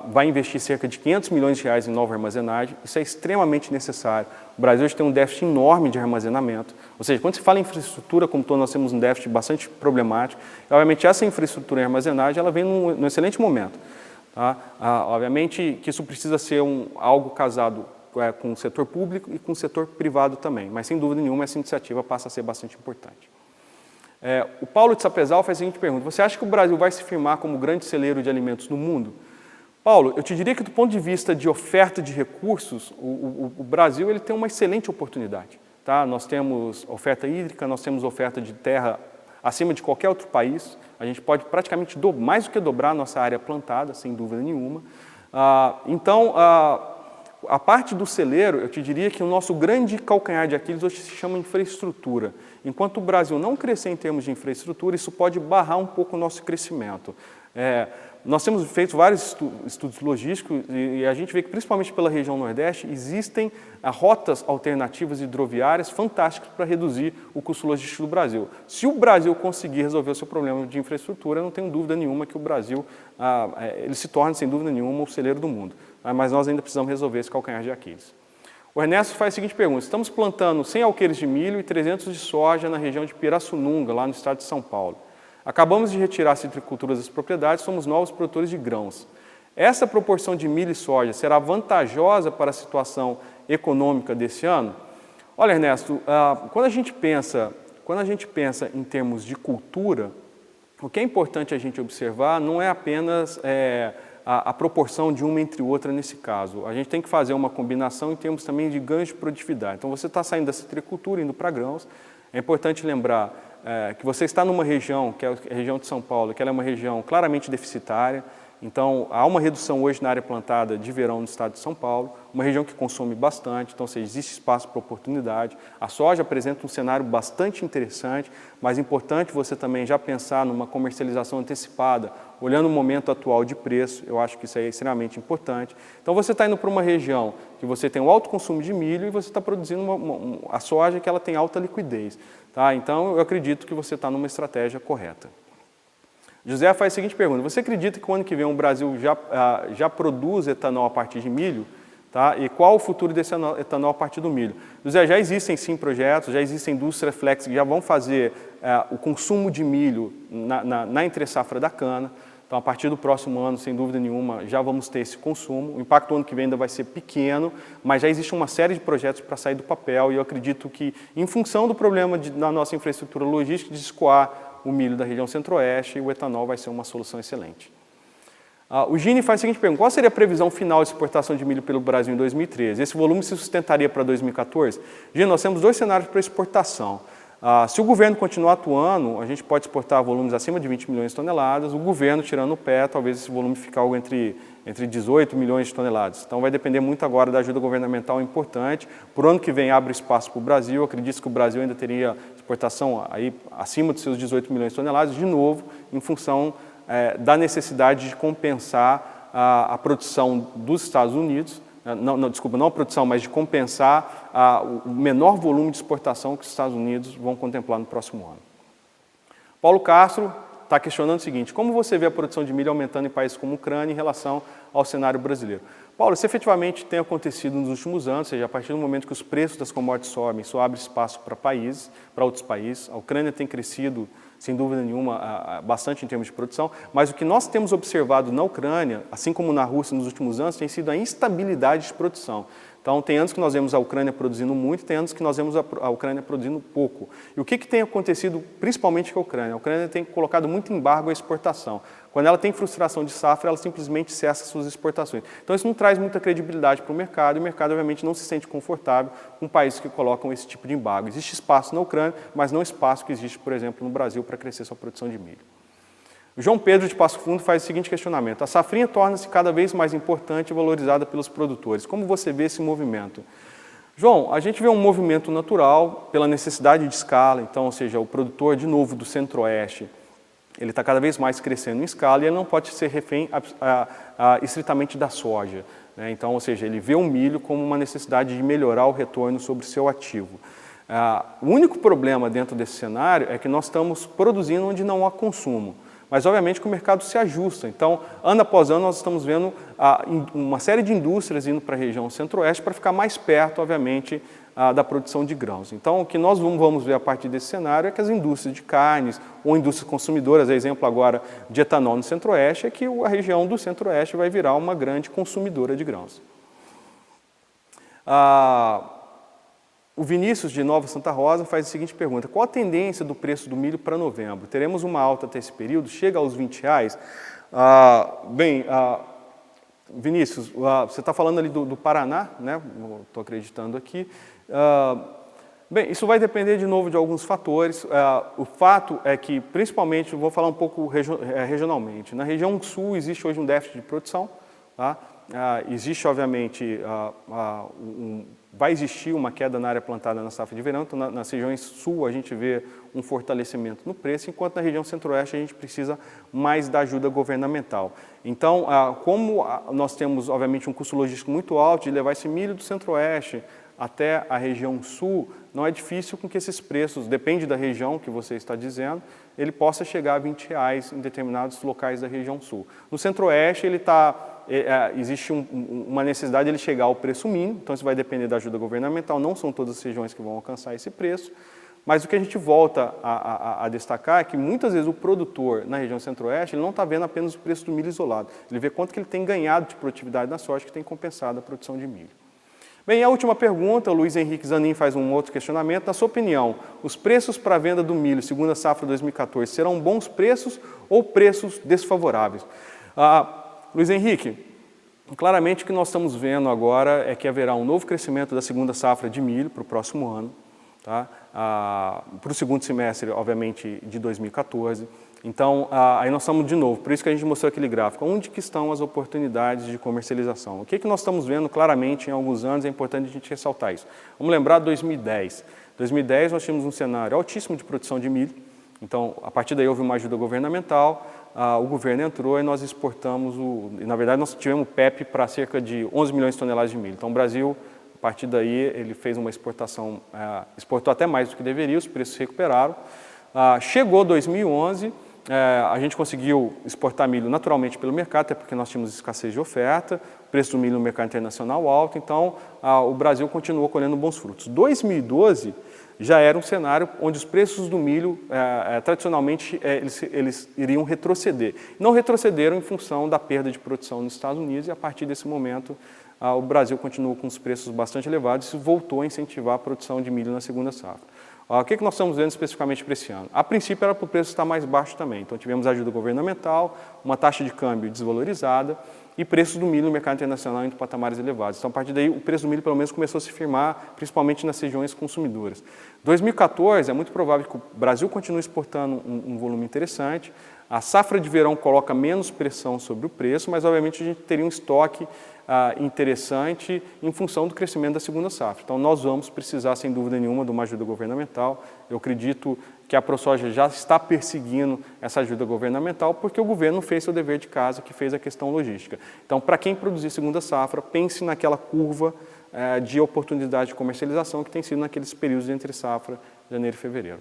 Speaker 1: vai investir cerca de R$ 500 milhões em nova armazenagem. Isso é extremamente necessário. O Brasil hoje tem um déficit enorme de armazenamento. Ou seja, quando se fala em infraestrutura, como todo, nós temos um déficit bastante problemático. E, obviamente, essa infraestrutura em armazenagem ela vem num excelente momento. Tá? Obviamente que isso precisa ser algo casado com o setor público e com o setor privado também. Mas, sem dúvida nenhuma, essa iniciativa passa a ser bastante importante. O Paulo de Sapezal faz a seguinte pergunta: você acha que o Brasil vai se firmar como grande celeiro de alimentos no mundo? Paulo, eu te diria que do ponto de vista de oferta de recursos, o Brasil ele tem uma excelente oportunidade. Tá? Nós temos oferta hídrica, nós temos oferta de terra acima de qualquer outro país. A gente pode praticamente mais do que dobrar a nossa área plantada, sem dúvida nenhuma. Então, a parte do celeiro, eu te diria que o nosso grande calcanhar de Aquiles hoje se chama infraestrutura. Enquanto o Brasil não crescer em termos de infraestrutura, isso pode barrar um pouco o nosso crescimento. Nós temos feito vários estudos logísticos e a gente vê que, principalmente pela região Nordeste, existem rotas alternativas hidroviárias fantásticas para reduzir o custo logístico do Brasil. Se o Brasil conseguir resolver o seu problema de infraestrutura, eu não tenho dúvida nenhuma que o Brasil ele se torna, sem dúvida nenhuma, o celeiro do mundo. Mas nós ainda precisamos resolver esse calcanhar de Aquiles. O Ernesto faz a seguinte pergunta: estamos plantando 100 alqueires de milho e 300 de soja na região de Pirassununga, lá no estado de São Paulo. Acabamos de retirar a citricultura das propriedades, somos novos produtores de grãos.
Speaker 2: Essa proporção de milho e soja será vantajosa para a situação econômica desse ano? Olha, Ernesto, quando a gente pensa em termos de cultura, o que é importante a gente observar não é apenas a proporção de uma entre outra nesse caso. A gente tem que fazer uma combinação em termos também de ganhos de produtividade. Então, você está saindo da citricultura, indo para grãos. É importante lembrar que você está numa região, que é a região de São Paulo, que ela é uma região claramente deficitária. Então, há uma redução hoje na área plantada de verão no estado de São Paulo, uma região que consome bastante, então, ou seja, existe espaço para oportunidade. A soja apresenta um cenário bastante interessante, mas é importante você também já pensar numa comercialização antecipada, olhando o momento atual de preço, eu acho que isso é extremamente importante. Então, você está indo para uma região que você tem um alto consumo de milho e você está produzindo a soja que ela tem alta liquidez. Tá? Então, eu acredito que você está numa estratégia correta. José faz a seguinte pergunta: você acredita que o ano que vem o Brasil já produz etanol a partir de milho? Tá? E qual o futuro desse etanol a partir do milho? José, já existem sim projetos, já existem indústrias flex que já vão fazer o consumo de milho na entre-safra da cana. Então, a partir do próximo ano, sem dúvida nenhuma, já vamos ter esse consumo. O impacto do ano que vem ainda vai ser pequeno, mas já existe uma série de projetos para sair do papel e eu acredito que, em função do problema da nossa infraestrutura logística, de escoar o milho da região centro-oeste, o etanol vai ser uma solução excelente. O Gini faz a seguinte pergunta: qual seria a previsão final de exportação de milho pelo Brasil em 2013? Esse volume se sustentaria para 2014? Gini, nós temos dois cenários para exportação. Se o governo continuar atuando, a gente pode exportar volumes acima de 20 milhões de toneladas, o governo tirando o pé, talvez esse volume fique algo entre 18 milhões de toneladas. Então vai depender muito agora da ajuda governamental importante. Por ano que vem abre espaço para o Brasil, eu acredito que o Brasil ainda teria exportação aí acima dos seus 18 milhões de toneladas, de novo, em função da necessidade de compensar a produção dos Estados Unidos, não a produção, mas de compensar o menor volume de exportação que os Estados Unidos vão contemplar no próximo ano. Paulo Castro está questionando o seguinte: como você vê a produção de milho aumentando em países como a Ucrânia em relação ao cenário brasileiro? Paulo, isso efetivamente tem acontecido nos últimos anos, ou seja, a partir do momento que os preços das commodities sobem, isso abre espaço para outros países. A Ucrânia tem crescido, sem dúvida nenhuma, bastante em termos de produção, mas o que nós temos observado na Ucrânia, assim como na Rússia nos últimos anos, tem sido a instabilidade de produção. Então, tem anos que nós vemos a Ucrânia produzindo muito, tem anos que nós vemos a Ucrânia produzindo pouco. E o que tem acontecido, principalmente com a Ucrânia? A Ucrânia tem colocado muito embargo à exportação. Quando ela tem frustração de safra, ela simplesmente cessa suas exportações. Então, isso não traz muita credibilidade para o mercado, e o mercado, obviamente, não se sente confortável com países que colocam esse tipo de embargo. Existe espaço na Ucrânia, mas não espaço que existe, por exemplo, no Brasil para crescer sua produção de milho. O João Pedro de Passo Fundo faz o seguinte questionamento: a safrinha torna-se cada vez mais importante e valorizada pelos produtores. Como você vê esse movimento? João, a gente vê um movimento natural pela necessidade de escala. Então, ou seja, o produtor, de novo, do centro-oeste, ele está cada vez mais crescendo em escala e ele não pode ser refém estritamente da soja. Né? Então, ou seja, ele vê o milho como uma necessidade de melhorar o retorno sobre o seu ativo. O único problema dentro desse cenário é que nós estamos produzindo onde não há consumo. Mas, obviamente, que o mercado se ajusta. Então, ano após ano, nós estamos vendo uma série de indústrias indo para a região centro-oeste para ficar mais perto, obviamente, da produção de grãos. Então, o que nós vamos ver a partir desse cenário é que as indústrias de carnes ou indústrias consumidoras, exemplo agora de etanol no centro-oeste, é que a região do centro-oeste vai virar uma grande consumidora de grãos. O Vinícius, de Nova Santa Rosa, faz a seguinte pergunta: qual a tendência do preço do milho para novembro? Teremos uma alta até esse período? Chega aos R$20? Vinícius, você está falando ali do Paraná, né? Estou acreditando aqui. Bem, isso vai depender de novo de alguns fatores. O fato é que, principalmente, vou falar um pouco regionalmente. Na região sul existe hoje um déficit de produção. Tá? Existe, obviamente, vai existir uma queda na área plantada na safra de verão. Então, nas regiões sul a gente vê um fortalecimento no preço, enquanto na região centro-oeste a gente precisa mais da ajuda governamental. Então, como nós temos, obviamente, um custo logístico muito alto de levar esse milho do centro-oeste até a região sul, não é difícil com que esses preços, depende da região que você está dizendo, ele possa chegar a R$20 em determinados locais da região sul. No centro-oeste existe uma necessidade de ele chegar ao preço mínimo, então isso vai depender da ajuda governamental, não são todas as regiões que vão alcançar esse preço, Mas o que a gente volta a destacar é que muitas vezes o produtor na região centro-oeste ele não está vendo apenas o preço do milho isolado, ele vê quanto que ele tem ganhado de produtividade na soja que tem compensado a produção de milho. Bem, a última pergunta, o Luiz Henrique Zanin faz um outro questionamento. Na sua opinião, os preços para a venda do milho, segundo a safra 2014, serão bons preços ou preços desfavoráveis? Luiz Henrique, claramente o que nós estamos vendo agora é que haverá um novo crescimento da segunda safra de milho para o próximo ano, tá? Para o segundo semestre, obviamente, de 2014. Então, aí nós estamos de novo, por isso que a gente mostrou aquele gráfico, onde que estão as oportunidades de comercialização. O que que nós estamos vendo claramente em alguns anos, é importante a gente ressaltar isso. Vamos lembrar de 2010. 2010 nós tínhamos um cenário altíssimo de produção de milho, então a partir daí houve uma ajuda governamental, o governo entrou e nós exportamos, na verdade nós tivemos o PEP para cerca de 11 milhões de toneladas de milho. Então o Brasil, a partir daí, ele fez uma exportação, exportou até mais do que deveria, os preços se recuperaram. Chegou 2011, a gente conseguiu exportar milho naturalmente pelo mercado, até porque nós tínhamos escassez de oferta, o preço do milho no mercado internacional alto, então o Brasil continuou colhendo bons frutos. 2012 já era um cenário onde os preços do milho, tradicionalmente, eles iriam retroceder. Não retrocederam em função da perda de produção nos Estados Unidos e a partir desse momento o Brasil continuou com os preços bastante elevados e voltou a incentivar a produção de milho na segunda safra. O que nós estamos vendo especificamente para esse ano? A princípio era para o preço estar mais baixo também, então tivemos ajuda governamental, uma taxa de câmbio desvalorizada e preços do milho no mercado internacional indo para patamares elevados. Então a partir daí o preço do milho pelo menos começou a se firmar, principalmente nas regiões consumidoras. 2014 é muito provável que o Brasil continue exportando um volume interessante, a safra de verão coloca menos pressão sobre o preço, mas obviamente a gente teria um estoque interessante em função do crescimento da segunda safra. Então nós vamos precisar, sem dúvida nenhuma, de uma ajuda governamental. Eu acredito que a ProSoja já está perseguindo essa ajuda governamental porque o governo fez seu dever de casa, que fez a questão logística. Então, para quem produzir segunda safra, pense naquela curva de oportunidade de comercialização que tem sido naqueles períodos entre safra, janeiro e fevereiro.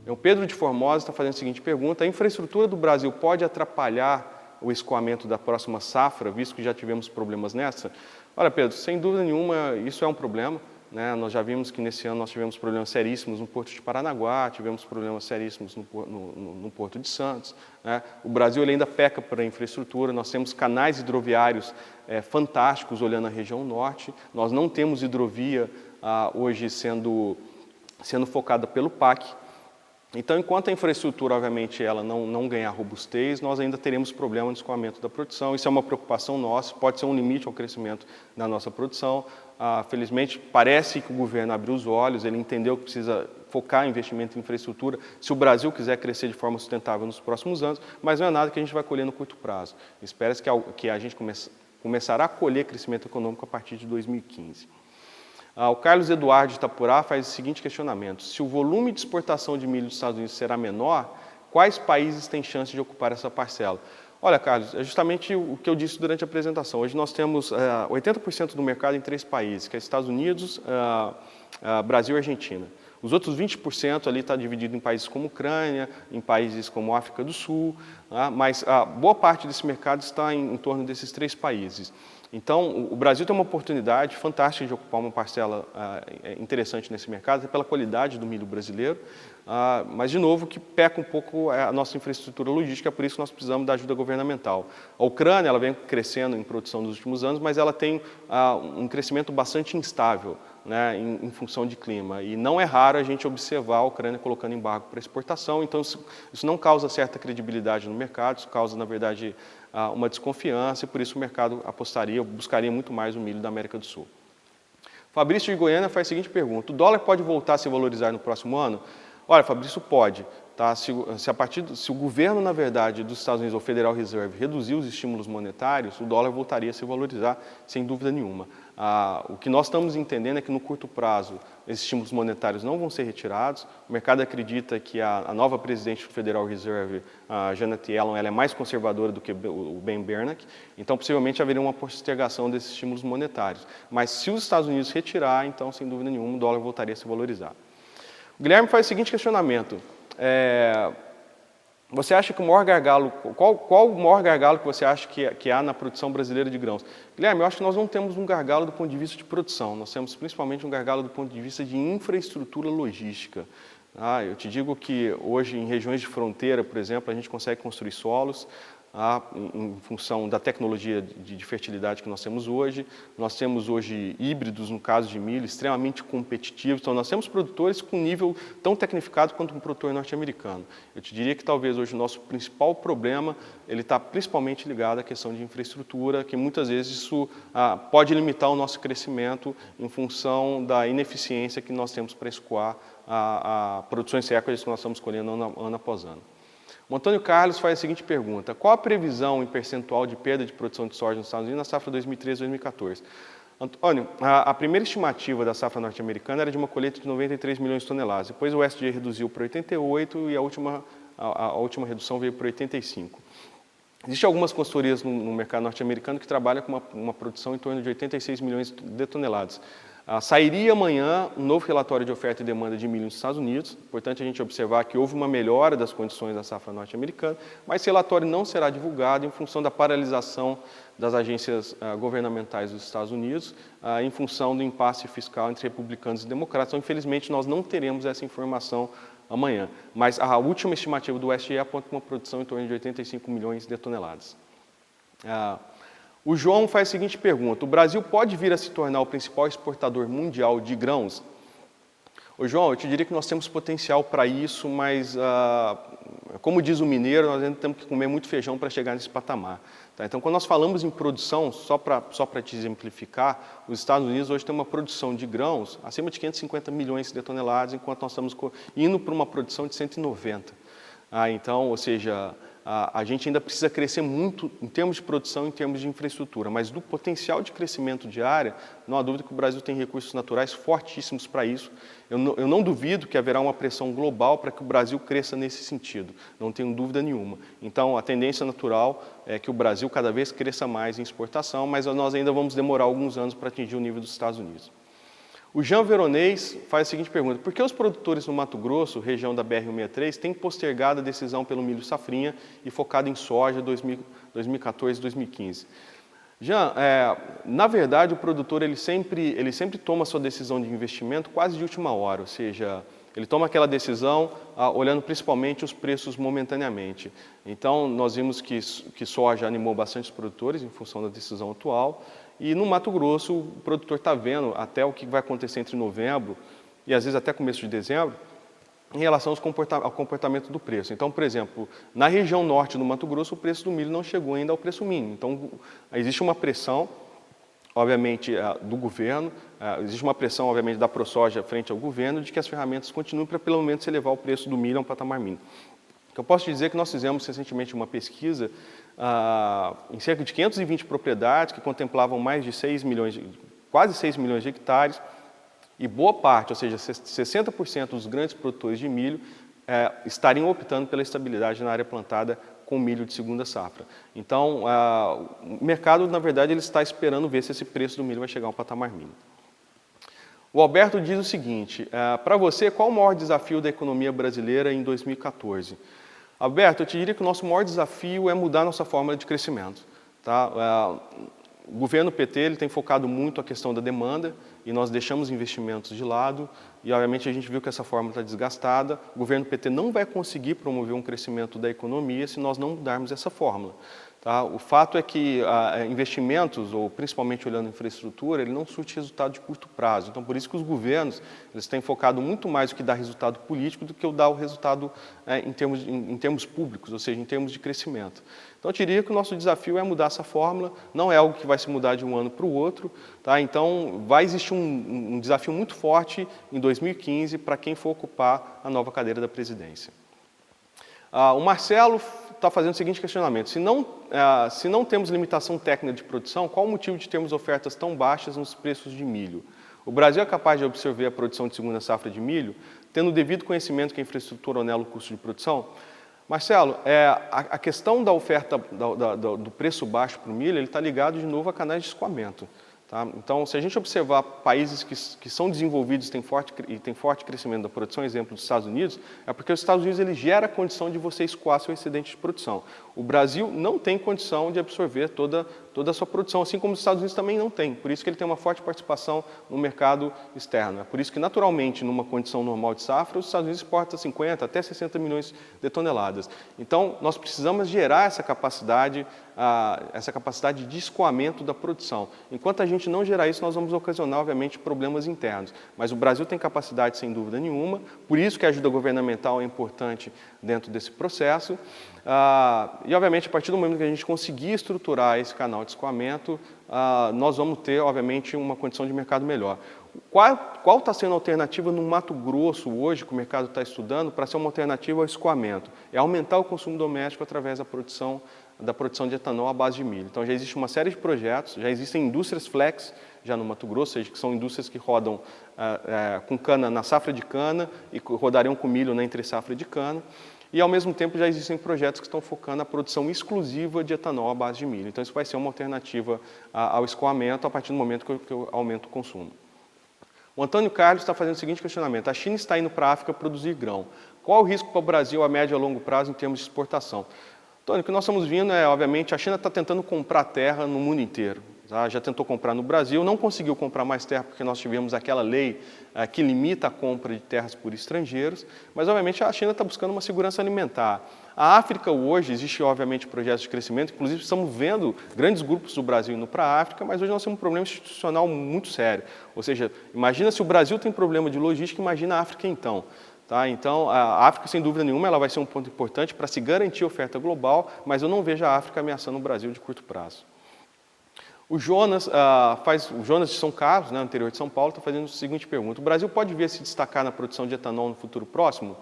Speaker 2: O Pedro de Formosa está fazendo a seguinte pergunta: a infraestrutura do Brasil pode atrapalhar o escoamento da próxima safra, visto que já tivemos problemas nessa? Olha, Pedro, sem dúvida nenhuma isso é um problema, né? Nós já vimos que nesse ano nós tivemos problemas seríssimos no Porto de Paranaguá, tivemos problemas seríssimos no Porto de Santos, né? O Brasil ele ainda peca para a infraestrutura, nós temos canais hidroviários fantásticos olhando a região norte, nós não temos hidrovia hoje sendo focada pelo PAC. Então, enquanto a infraestrutura, obviamente, ela não ganhar robustez, nós ainda teremos problema no escoamento da produção. Isso é uma preocupação nossa, pode ser um limite ao crescimento da nossa produção. Felizmente, parece que o governo abriu os olhos, ele entendeu que precisa focar em investimento em infraestrutura se o Brasil quiser crescer de forma sustentável nos próximos anos, mas não é nada que a gente vai colher no curto prazo. Espera-se que a gente começará a colher crescimento econômico a partir de 2015. O Carlos Eduardo de Itapurá faz o seguinte questionamento: se o volume de exportação de milho dos Estados Unidos será menor, quais países têm chance de ocupar essa parcela? Olha, Carlos, é justamente o que eu disse durante a apresentação. Hoje nós temos 80% do mercado em 3 países, que é Estados Unidos, Brasil e Argentina. Os outros 20% ali está dividido em países como Ucrânia, em países como África do Sul, mas boa parte desse mercado está em torno desses 3 países. Então, o Brasil tem uma oportunidade fantástica de ocupar uma parcela interessante nesse mercado, até pela qualidade do milho brasileiro, mas, de novo, que peca um pouco a nossa infraestrutura logística, é por isso que nós precisamos da ajuda governamental. A Ucrânia ela vem crescendo em produção nos últimos anos, mas ela tem um crescimento bastante instável, né, em função de clima. E não é raro a gente observar a Ucrânia colocando embargo para exportação, então isso não causa certa credibilidade no mercado, isso causa, na verdade, uma desconfiança e por isso o mercado buscaria muito mais o milho da América do Sul. Fabrício de Goiânia faz a seguinte pergunta: o dólar pode voltar a se valorizar no próximo ano? Olha, Fabrício, pode. Tá? Se o governo, na verdade, dos Estados Unidos, ou Federal Reserve, reduzir os estímulos monetários, o dólar voltaria a se valorizar, sem dúvida nenhuma. O que nós estamos entendendo é que, no curto prazo, esses estímulos monetários não vão ser retirados. O mercado acredita que a nova presidente do Federal Reserve, a Janet Yellen, ela é mais conservadora do que o Ben Bernanke, então, possivelmente, haveria uma postergação desses estímulos monetários. Mas, se os Estados Unidos retirar, então, sem dúvida nenhuma, o dólar voltaria a se valorizar. O Guilherme faz o seguinte questionamento:
Speaker 1: Você acha que o maior gargalo, qual o maior gargalo que você acha que há na produção brasileira de grãos? Guilherme, eu acho que nós não temos um gargalo do ponto de vista de produção, nós temos principalmente um gargalo do ponto de vista de infraestrutura logística. Eu te digo que hoje em regiões de fronteira, por exemplo, a gente consegue construir solos, em função da tecnologia de fertilidade que nós temos hoje. Nós temos hoje híbridos, no caso de milho, extremamente competitivos. Então, nós temos produtores com nível tão tecnificado quanto um produtor norte-americano. Eu te diria que talvez hoje o nosso principal problema ele está principalmente ligado à questão de infraestrutura, que muitas vezes isso pode limitar o nosso crescimento em função da ineficiência que nós temos para escoar a produções recorde que nós estamos colhendo ano após ano. O Antônio Carlos faz a seguinte pergunta: qual a previsão em percentual de perda de produção de soja nos Estados Unidos na safra 2013-2014? Antônio, a primeira estimativa da safra norte-americana era de uma colheita de 93 milhões de toneladas. Depois o USDA reduziu para 88 e a última redução veio para 85. Existem algumas consultorias no mercado norte-americano que trabalham com uma produção em torno de 86 milhões de toneladas. Sairia amanhã um novo relatório de oferta e demanda de milho nos Estados Unidos. Importante a gente observar que houve uma melhora das condições da safra norte-americana, mas esse relatório não será divulgado em função da paralisação das agências governamentais dos Estados Unidos, em função do impasse fiscal entre republicanos e democratas. Então, infelizmente, nós não teremos essa informação amanhã. Mas a última estimativa do USDA aponta uma produção em torno de 85 milhões de toneladas. O João faz a seguinte pergunta: o Brasil pode vir a se tornar o principal exportador mundial de grãos? Ô João, eu te diria que nós temos potencial para isso, mas, como diz o mineiro, nós ainda temos que comer muito feijão para chegar nesse patamar. Tá? Então, quando nós falamos em produção, só para te exemplificar, os Estados Unidos hoje têm uma produção de grãos acima de 550 milhões de toneladas, enquanto nós estamos indo para uma produção de 190. Então, ou seja, a gente ainda precisa crescer muito em termos de produção, em termos de infraestrutura, mas do potencial de crescimento de área, não há dúvida que o Brasil tem recursos naturais fortíssimos para isso. Eu não duvido que haverá uma pressão global para que o Brasil cresça nesse sentido, não tenho dúvida nenhuma. Então, a tendência natural é que o Brasil cada vez cresça mais em exportação, mas nós ainda vamos demorar alguns anos para atingir o nível dos Estados Unidos. O Jean Veronês faz a seguinte pergunta: por que os produtores no Mato Grosso, região da BR-163, têm postergado a decisão pelo milho safrinha e focado em soja 2014 e 2015? Jean, na verdade, o produtor ele sempre toma a sua decisão de investimento quase de última hora, ou seja, ele toma aquela decisão olhando principalmente os preços momentaneamente. Então, nós vimos que soja animou bastante os produtores em função da decisão atual. E no Mato Grosso, o produtor está vendo até o que vai acontecer entre novembro e às vezes até começo de dezembro, em relação ao comportamento do preço. Então, por exemplo, na região norte do Mato Grosso, o preço do milho não chegou ainda ao preço mínimo. Então, existe uma pressão, obviamente, do governo, existe uma pressão, obviamente, da ProSoja frente ao governo, de que as ferramentas continuem para, pelo menos, elevar o preço do milho a um patamar mínimo. Eu posso te dizer que nós fizemos recentemente uma pesquisa em cerca de 520 propriedades que contemplavam mais de quase 6 milhões de hectares, e boa parte, ou seja, 60% dos grandes produtores de milho estariam optando pela estabilidade na área plantada com milho de segunda safra. Então, o mercado, na verdade, ele está esperando ver se esse preço do milho vai chegar a um patamar mínimo. O Alberto diz o seguinte: para você, qual o maior desafio da economia brasileira em 2014? Alberto, eu te diria que o nosso maior desafio é mudar nossa fórmula de crescimento. Tá? O governo PT ele tem focado muito a questão da demanda e nós deixamos investimentos de lado e, obviamente, a gente viu que essa fórmula está desgastada. O governo PT não vai conseguir promover um crescimento da economia se nós não mudarmos essa fórmula. Tá? O fato é que investimentos, ou principalmente olhando a infraestrutura, ele não surte resultado de curto prazo. Então, por isso que os governos eles têm focado muito mais no que dá resultado político do que o dar o resultado em termos públicos, ou seja, em termos de crescimento. Então, eu diria que o nosso desafio é mudar essa fórmula, não é algo que vai se mudar de um ano para o outro. Tá? Então, vai existir um desafio muito forte em 2015 para quem for ocupar a nova cadeira da presidência. O Marcelo está fazendo o seguinte questionamento: se não temos limitação técnica de produção, qual o motivo de termos ofertas tão baixas nos preços de milho? O Brasil é capaz de absorver a produção de segunda safra de milho, tendo o devido conhecimento que a infraestrutura onela o custo de produção? Marcelo, a questão da oferta, do preço baixo para o milho, ele está ligado de novo a canais de escoamento. Tá? Então, se a gente observar países que são desenvolvidos e têm forte crescimento da produção, exemplo dos Estados Unidos, é porque os Estados Unidos ele gera a condição de você escoar seu excedente de produção. O Brasil não tem condição de absorver toda a sua produção, assim como os Estados Unidos também não tem. Por isso que ele tem uma forte participação no mercado externo. É por isso que, naturalmente, numa condição normal de safra, os Estados Unidos exportam 50 até 60 milhões de toneladas. Então, nós precisamos gerar essa capacidade de escoamento da produção. Enquanto a gente não gerar isso, nós vamos ocasionar, obviamente, problemas internos. Mas o Brasil tem capacidade, sem dúvida nenhuma, por isso que a ajuda governamental é importante dentro desse processo. E, obviamente, a partir do momento que a gente conseguir estruturar esse canal de escoamento, nós vamos ter, obviamente, uma condição de mercado melhor. Qual está sendo a alternativa no Mato Grosso hoje, que o mercado está estudando, para ser uma alternativa ao escoamento? É aumentar o consumo doméstico através da produção de etanol à base de milho. Então, já existe uma série de projetos, já existem indústrias flex já no Mato Grosso, ou seja, que são indústrias que rodam com cana na safra de cana e rodariam com milho na entre-safra de cana. E, ao mesmo tempo, já existem projetos que estão focando na produção exclusiva de etanol à base de milho. Então, isso vai ser uma alternativa ao escoamento a partir do momento que eu aumento o consumo. O Antônio Carlos está fazendo o seguinte questionamento. A China está indo para a África produzir grão. Qual o risco para o Brasil a médio e a longo prazo em termos de exportação? Antônio, o que nós estamos vendo é, obviamente, a China está tentando comprar terra no mundo inteiro. Tá? Já tentou comprar no Brasil, não conseguiu comprar mais terra porque nós tivemos aquela lei que limita a compra de terras por estrangeiros, mas, obviamente, a China está buscando uma segurança alimentar. A África hoje, existe, obviamente, projetos de crescimento, inclusive estamos vendo grandes grupos do Brasil indo para a África, mas hoje nós temos um problema institucional muito sério. Ou seja, imagina se o Brasil tem problema de logística, imagina a África então. Tá? Então, a África, sem dúvida nenhuma, ela vai ser um ponto importante para se garantir a oferta global, mas eu não vejo a África ameaçando o Brasil de curto prazo. O Jonas de São Carlos, né, anterior de São Paulo, está fazendo a seguinte pergunta. O Brasil pode vir a se destacar na produção de etanol no futuro próximo?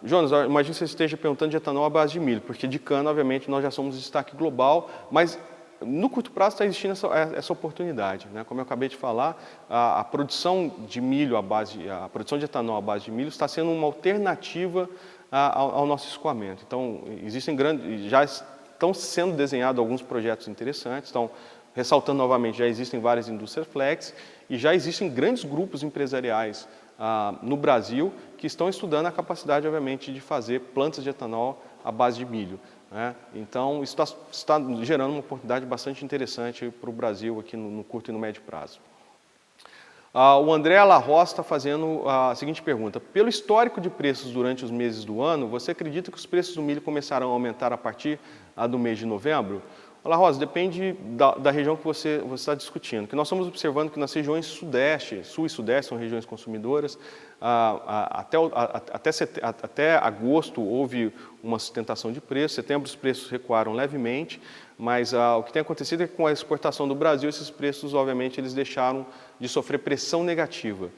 Speaker 1: Jonas, imagino que você esteja perguntando de etanol à base de milho, porque de cana, obviamente, nós já somos destaque global, mas no curto prazo está existindo essa oportunidade. Né? Como eu acabei de falar, a produção de milho a produção de etanol à base de milho está sendo uma alternativa ao nosso escoamento. Então, já estão sendo desenhados alguns projetos interessantes. Então, ressaltando novamente, já existem várias indústrias flex e já existem grandes grupos empresariais no Brasil que estão estudando a capacidade, obviamente, de fazer plantas de etanol à base de milho. Né? Então, isso está gerando uma oportunidade bastante interessante para o Brasil aqui no curto e no médio prazo. O André Alarroz está fazendo a seguinte pergunta. Pelo histórico de preços durante os meses do ano, você acredita que os preços do milho começarão a aumentar a partir do mês de novembro? Alarroz, depende da região que você está discutindo. Que nós estamos observando que nas regiões sudeste, sul e sudeste, são regiões consumidoras, até agosto houve uma sustentação de preço, setembro os preços recuaram levemente, mas o que tem acontecido é que com a exportação do Brasil, esses preços, obviamente, eles deixaram de sofrer pressão negativa.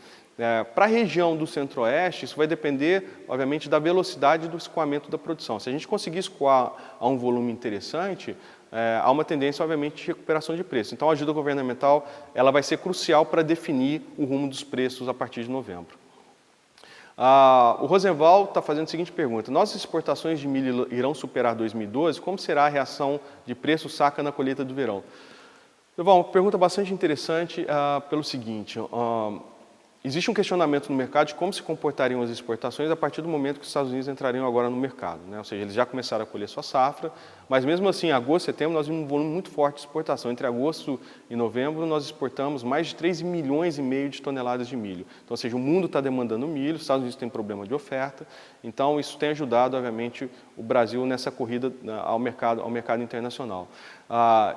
Speaker 1: Para a região do centro-oeste, isso vai depender, obviamente, da velocidade do escoamento da produção. Se a gente conseguir escoar a um volume interessante, há uma tendência, obviamente, de recuperação de preço. Então, a ajuda governamental ela vai ser crucial para definir o rumo dos preços a partir de novembro. O Rosenval está fazendo a seguinte pergunta. Nossas exportações de milho irão superar 2012? Como será a reação de preço saca na colheita do verão? Uma pergunta bastante interessante pelo seguinte. Existe um questionamento no mercado de como se comportariam as exportações a partir do momento que os Estados Unidos entrariam agora no mercado. Né? Ou seja, eles já começaram a colher sua safra, mas mesmo assim, em agosto e setembro, nós vimos um volume muito forte de exportação. Entre agosto e novembro, nós exportamos mais de 3,5 milhões de toneladas de milho. Então, ou seja, o mundo está demandando milho, os Estados Unidos têm problema de oferta, então isso tem ajudado, obviamente, o Brasil nessa corrida ao mercado internacional.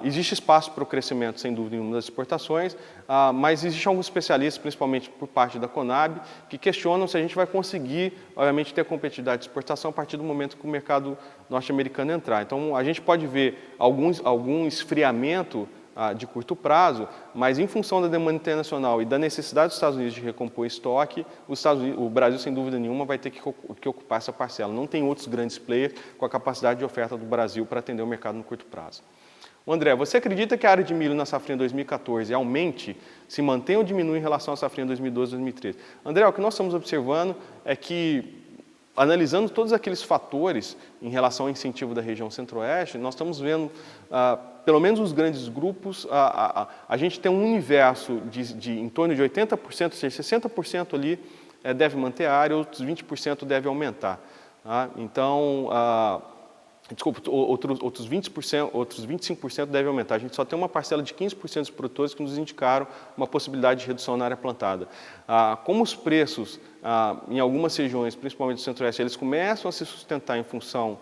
Speaker 1: Existe espaço para o crescimento, sem dúvida nenhuma, das exportações, mas existem alguns especialistas, principalmente por parte da Conab, que questionam se a gente vai conseguir, obviamente, ter competitividade de exportação a partir do momento que o mercado norte-americano entrar. Então, a gente pode ver algum esfriamento de curto prazo, mas em função da demanda internacional e da necessidade dos Estados Unidos de recompor estoque, o Brasil, sem dúvida nenhuma, vai ter que ocupar essa parcela. Não tem outros grandes players com a capacidade de oferta do Brasil para atender o mercado no curto prazo. André, você acredita que a área de milho na safrinha 2014 aumente, se mantenha ou diminui em relação à safrinha 2012 e 2013? André, o que nós estamos observando é que, analisando todos aqueles fatores em relação ao incentivo da região centro-oeste, nós estamos vendo pelo menos os grandes grupos, a gente tem um universo de em torno de 80%, ou seja, 60% ali deve manter a área, outros 20% deve aumentar. Tá? Então, desculpa, outros 20%, outros 25% devem aumentar. A gente só tem uma parcela de 15% dos produtores que nos indicaram uma possibilidade de redução na área plantada. Como os preços em algumas regiões, principalmente do Centro-Oeste, eles começam a se sustentar em função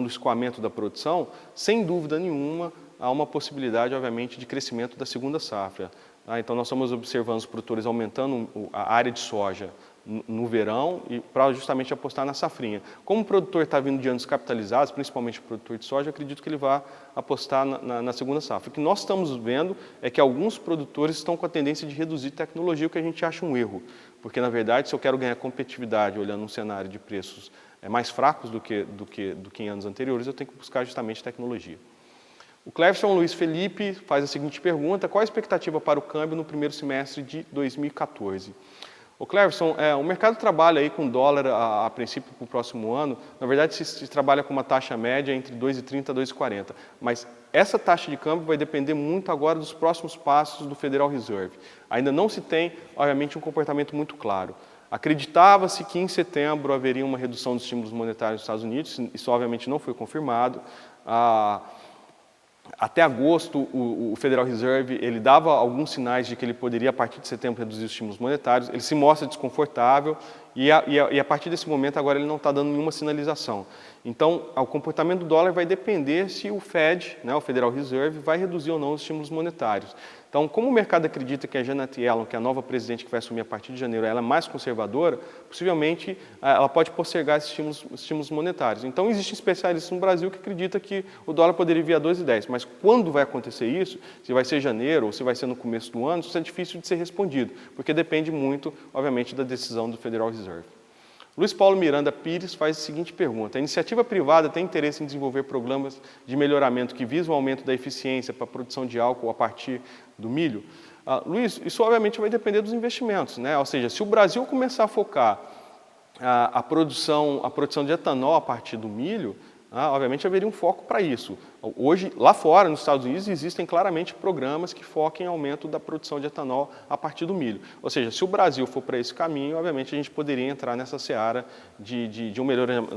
Speaker 1: do escoamento da produção, sem dúvida nenhuma, há uma possibilidade, obviamente, de crescimento da segunda safra. Então, nós estamos observando os produtores aumentando a área de soja no verão e para justamente apostar na safrinha. Como o produtor está vindo de anos capitalizados, principalmente o produtor de soja, eu acredito que ele vai apostar na segunda safra. O que nós estamos vendo é que alguns produtores estão com a tendência de reduzir tecnologia, o que a gente acha um erro. Porque, na verdade, se eu quero ganhar competitividade olhando um cenário de preços mais fracos do que em anos anteriores, eu tenho que buscar justamente tecnologia. O Cleverson Luiz Felipe faz a seguinte pergunta: qual a expectativa para o câmbio no primeiro semestre de 2014? O Cleverson, o mercado trabalha aí com dólar a princípio para o próximo ano. Na verdade, se trabalha com uma taxa média entre 2,30 a 2,40. Mas essa taxa de câmbio vai depender muito agora dos próximos passos do Federal Reserve. Ainda não se tem, obviamente, um comportamento muito claro. Acreditava-se que em setembro haveria uma redução dos estímulos monetários nos Estados Unidos. Isso, obviamente, não foi confirmado. Até agosto, o Federal Reserve ele dava alguns sinais de que ele poderia, a partir de setembro, reduzir os estímulos monetários. Ele se mostra desconfortável e a partir desse momento, agora, ele não está dando nenhuma sinalização. Então, o comportamento do dólar vai depender se o Fed, o Federal Reserve, vai reduzir ou não os estímulos monetários. Então, como o mercado acredita que a Janet Yellen, que é a nova presidente que vai assumir a partir de janeiro, ela é mais conservadora, possivelmente ela pode postergar esses estímulos monetários. Então, existem especialistas no Brasil que acreditam que o dólar poderia vir a 2,10. Mas quando vai acontecer isso, se vai ser janeiro ou se vai ser no começo do ano, isso é difícil de ser respondido, porque depende muito, obviamente, da decisão do Federal Reserve. Luiz Paulo Miranda Pires faz a seguinte pergunta: a iniciativa privada tem interesse em desenvolver programas de melhoramento que visam o aumento da eficiência para a produção de álcool a partir do milho? Luiz, isso obviamente vai depender dos investimentos, né? Ou seja, se o Brasil começar a focar a produção de etanol a partir do milho, obviamente haveria um foco para isso. Hoje, lá fora, nos Estados Unidos, existem claramente programas que foquem em aumento da produção de etanol a partir do milho. Ou seja, se o Brasil for para esse caminho, obviamente a gente poderia entrar nessa seara de um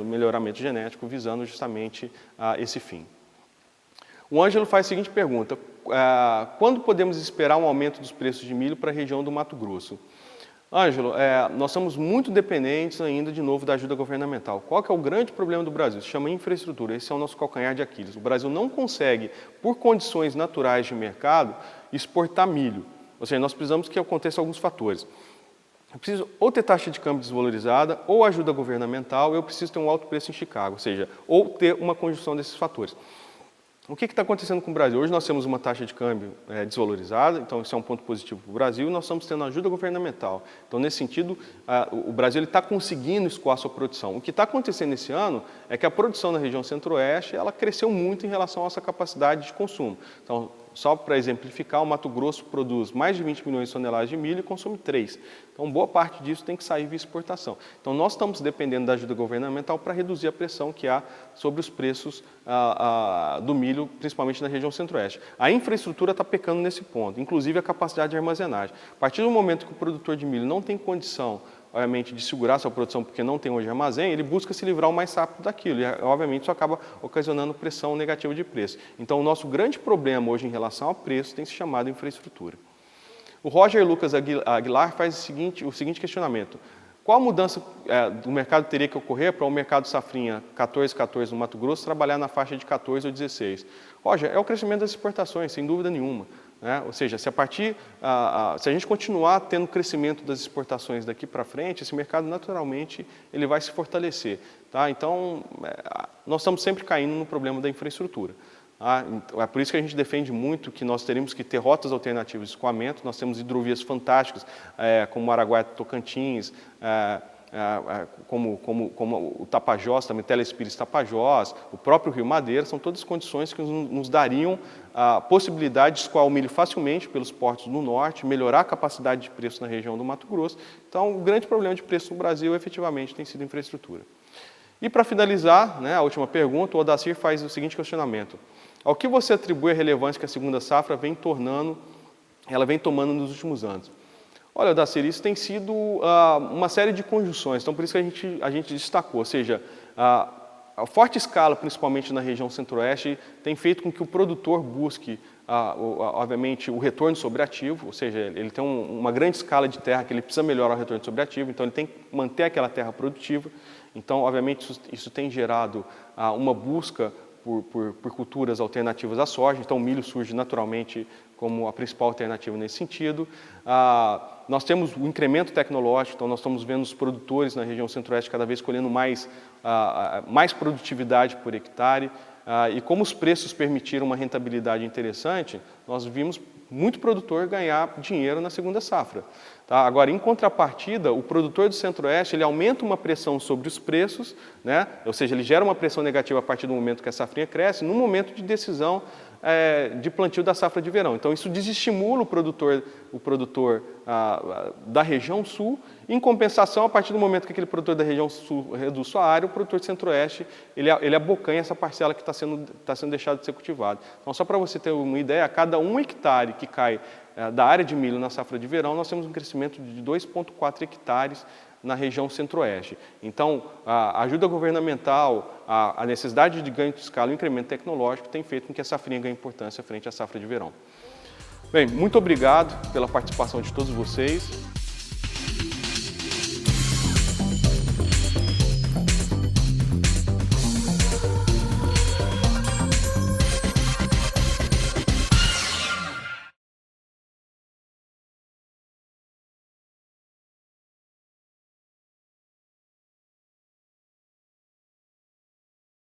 Speaker 1: melhoramento genético visando justamente esse fim. O Ângelo faz a seguinte pergunta: quando podemos esperar um aumento dos preços de milho para a região do Mato Grosso? Ângelo, nós somos muito dependentes ainda, de novo, da ajuda governamental. Qual que é o grande problema do Brasil? Se chama infraestrutura. Esse é o nosso calcanhar de Aquiles. O Brasil não consegue, por condições naturais de mercado, exportar milho. Ou seja, nós precisamos que aconteçam alguns fatores. Eu preciso ou ter taxa de câmbio desvalorizada, ou ajuda governamental, eu preciso ter um alto preço em Chicago. Ou seja, ou ter uma conjunção desses fatores. O que está acontecendo com o Brasil? Hoje nós temos uma taxa de câmbio desvalorizada, então isso é um ponto positivo para o Brasil, e nós estamos tendo ajuda governamental. Então, nesse sentido, o Brasil está conseguindo escoar a sua produção. O que está acontecendo esse ano é que a produção na região centro-oeste ela cresceu muito em relação à nossa capacidade de consumo. Então, só para exemplificar, o Mato Grosso produz mais de 20 milhões de toneladas de milho e consome 3. Então, boa parte disso tem que sair via exportação. Então, nós estamos dependendo da ajuda governamental para reduzir a pressão que há sobre os preços do milho, principalmente na região centro-oeste. A infraestrutura está pecando nesse ponto, inclusive a capacidade de armazenagem. A partir do momento que o produtor de milho não tem condição, obviamente, de segurar sua produção porque não tem hoje armazém, ele busca se livrar o mais rápido daquilo. E, obviamente, isso acaba ocasionando pressão negativa de preço. Então, o nosso grande problema hoje em relação ao preço tem se chamado infraestrutura. O Roger Lucas Aguilar faz o seguinte questionamento: qual mudança do mercado teria que ocorrer para o mercado safrinha 14-14 no Mato Grosso trabalhar na faixa de 14 ou 16? Roger, é o crescimento das exportações, sem dúvida nenhuma. Ou seja, se a gente continuar tendo crescimento das exportações daqui para frente, esse mercado naturalmente ele vai se fortalecer. Tá? Então, nós estamos sempre caindo no problema da infraestrutura. É por isso que a gente defende muito que nós teríamos que ter rotas alternativas de escoamento. Nós temos hidrovias fantásticas, como o Araguaia-Tocantins, como o Tapajós, também Telespires-Tapajós, o próprio Rio Madeira, são todas condições que nos dariam a possibilidade de escoar o milho facilmente pelos portos do norte, melhorar a capacidade de preço na região do Mato Grosso. Então, o grande problema de preço no Brasil, efetivamente, tem sido a infraestrutura. E, para finalizar, a última pergunta, o Odacir faz o seguinte questionamento: Ao que você atribui a relevância que a segunda safra vem tomando nos últimos anos? Olha, Dacir, isso tem sido uma série de conjunções, então por isso que a gente destacou, ou seja, a forte escala, principalmente na região centro-oeste, tem feito com que o produtor busque, obviamente, o retorno sobre ativo, ou seja, ele tem uma grande escala de terra que ele precisa melhorar o retorno sobre ativo, então ele tem que manter aquela terra produtiva. Então, obviamente, isso tem gerado uma busca por culturas alternativas à soja, então o milho surge naturalmente como a principal alternativa nesse sentido. Nós temos o incremento tecnológico, então nós estamos vendo os produtores na região centro-oeste cada vez colhendo mais produtividade por hectare, e como os preços permitiram uma rentabilidade interessante, nós vimos muito produtor ganhar dinheiro na segunda safra. Tá? Agora, em contrapartida, o produtor do centro-oeste ele aumenta uma pressão sobre os preços, né? Ou seja, ele gera uma pressão negativa a partir do momento que a safrinha cresce, no momento de decisão de plantio da safra de verão. Então, isso desestimula o produtor da região sul. Em compensação, a partir do momento que aquele produtor da região sul reduz sua área, o produtor do centro-oeste ele abocanha essa parcela que está sendo deixada de ser cultivada. Então, só para você ter uma ideia, a cada 1 hectare que cai da área de milho na safra de verão, nós temos um crescimento de 2,4 hectares na região centro-oeste. Então, a ajuda governamental, a necessidade de ganho de escala e o incremento tecnológico tem feito com que a safrinha ganhe importância frente à safra de verão. Bem, muito obrigado pela participação de todos vocês.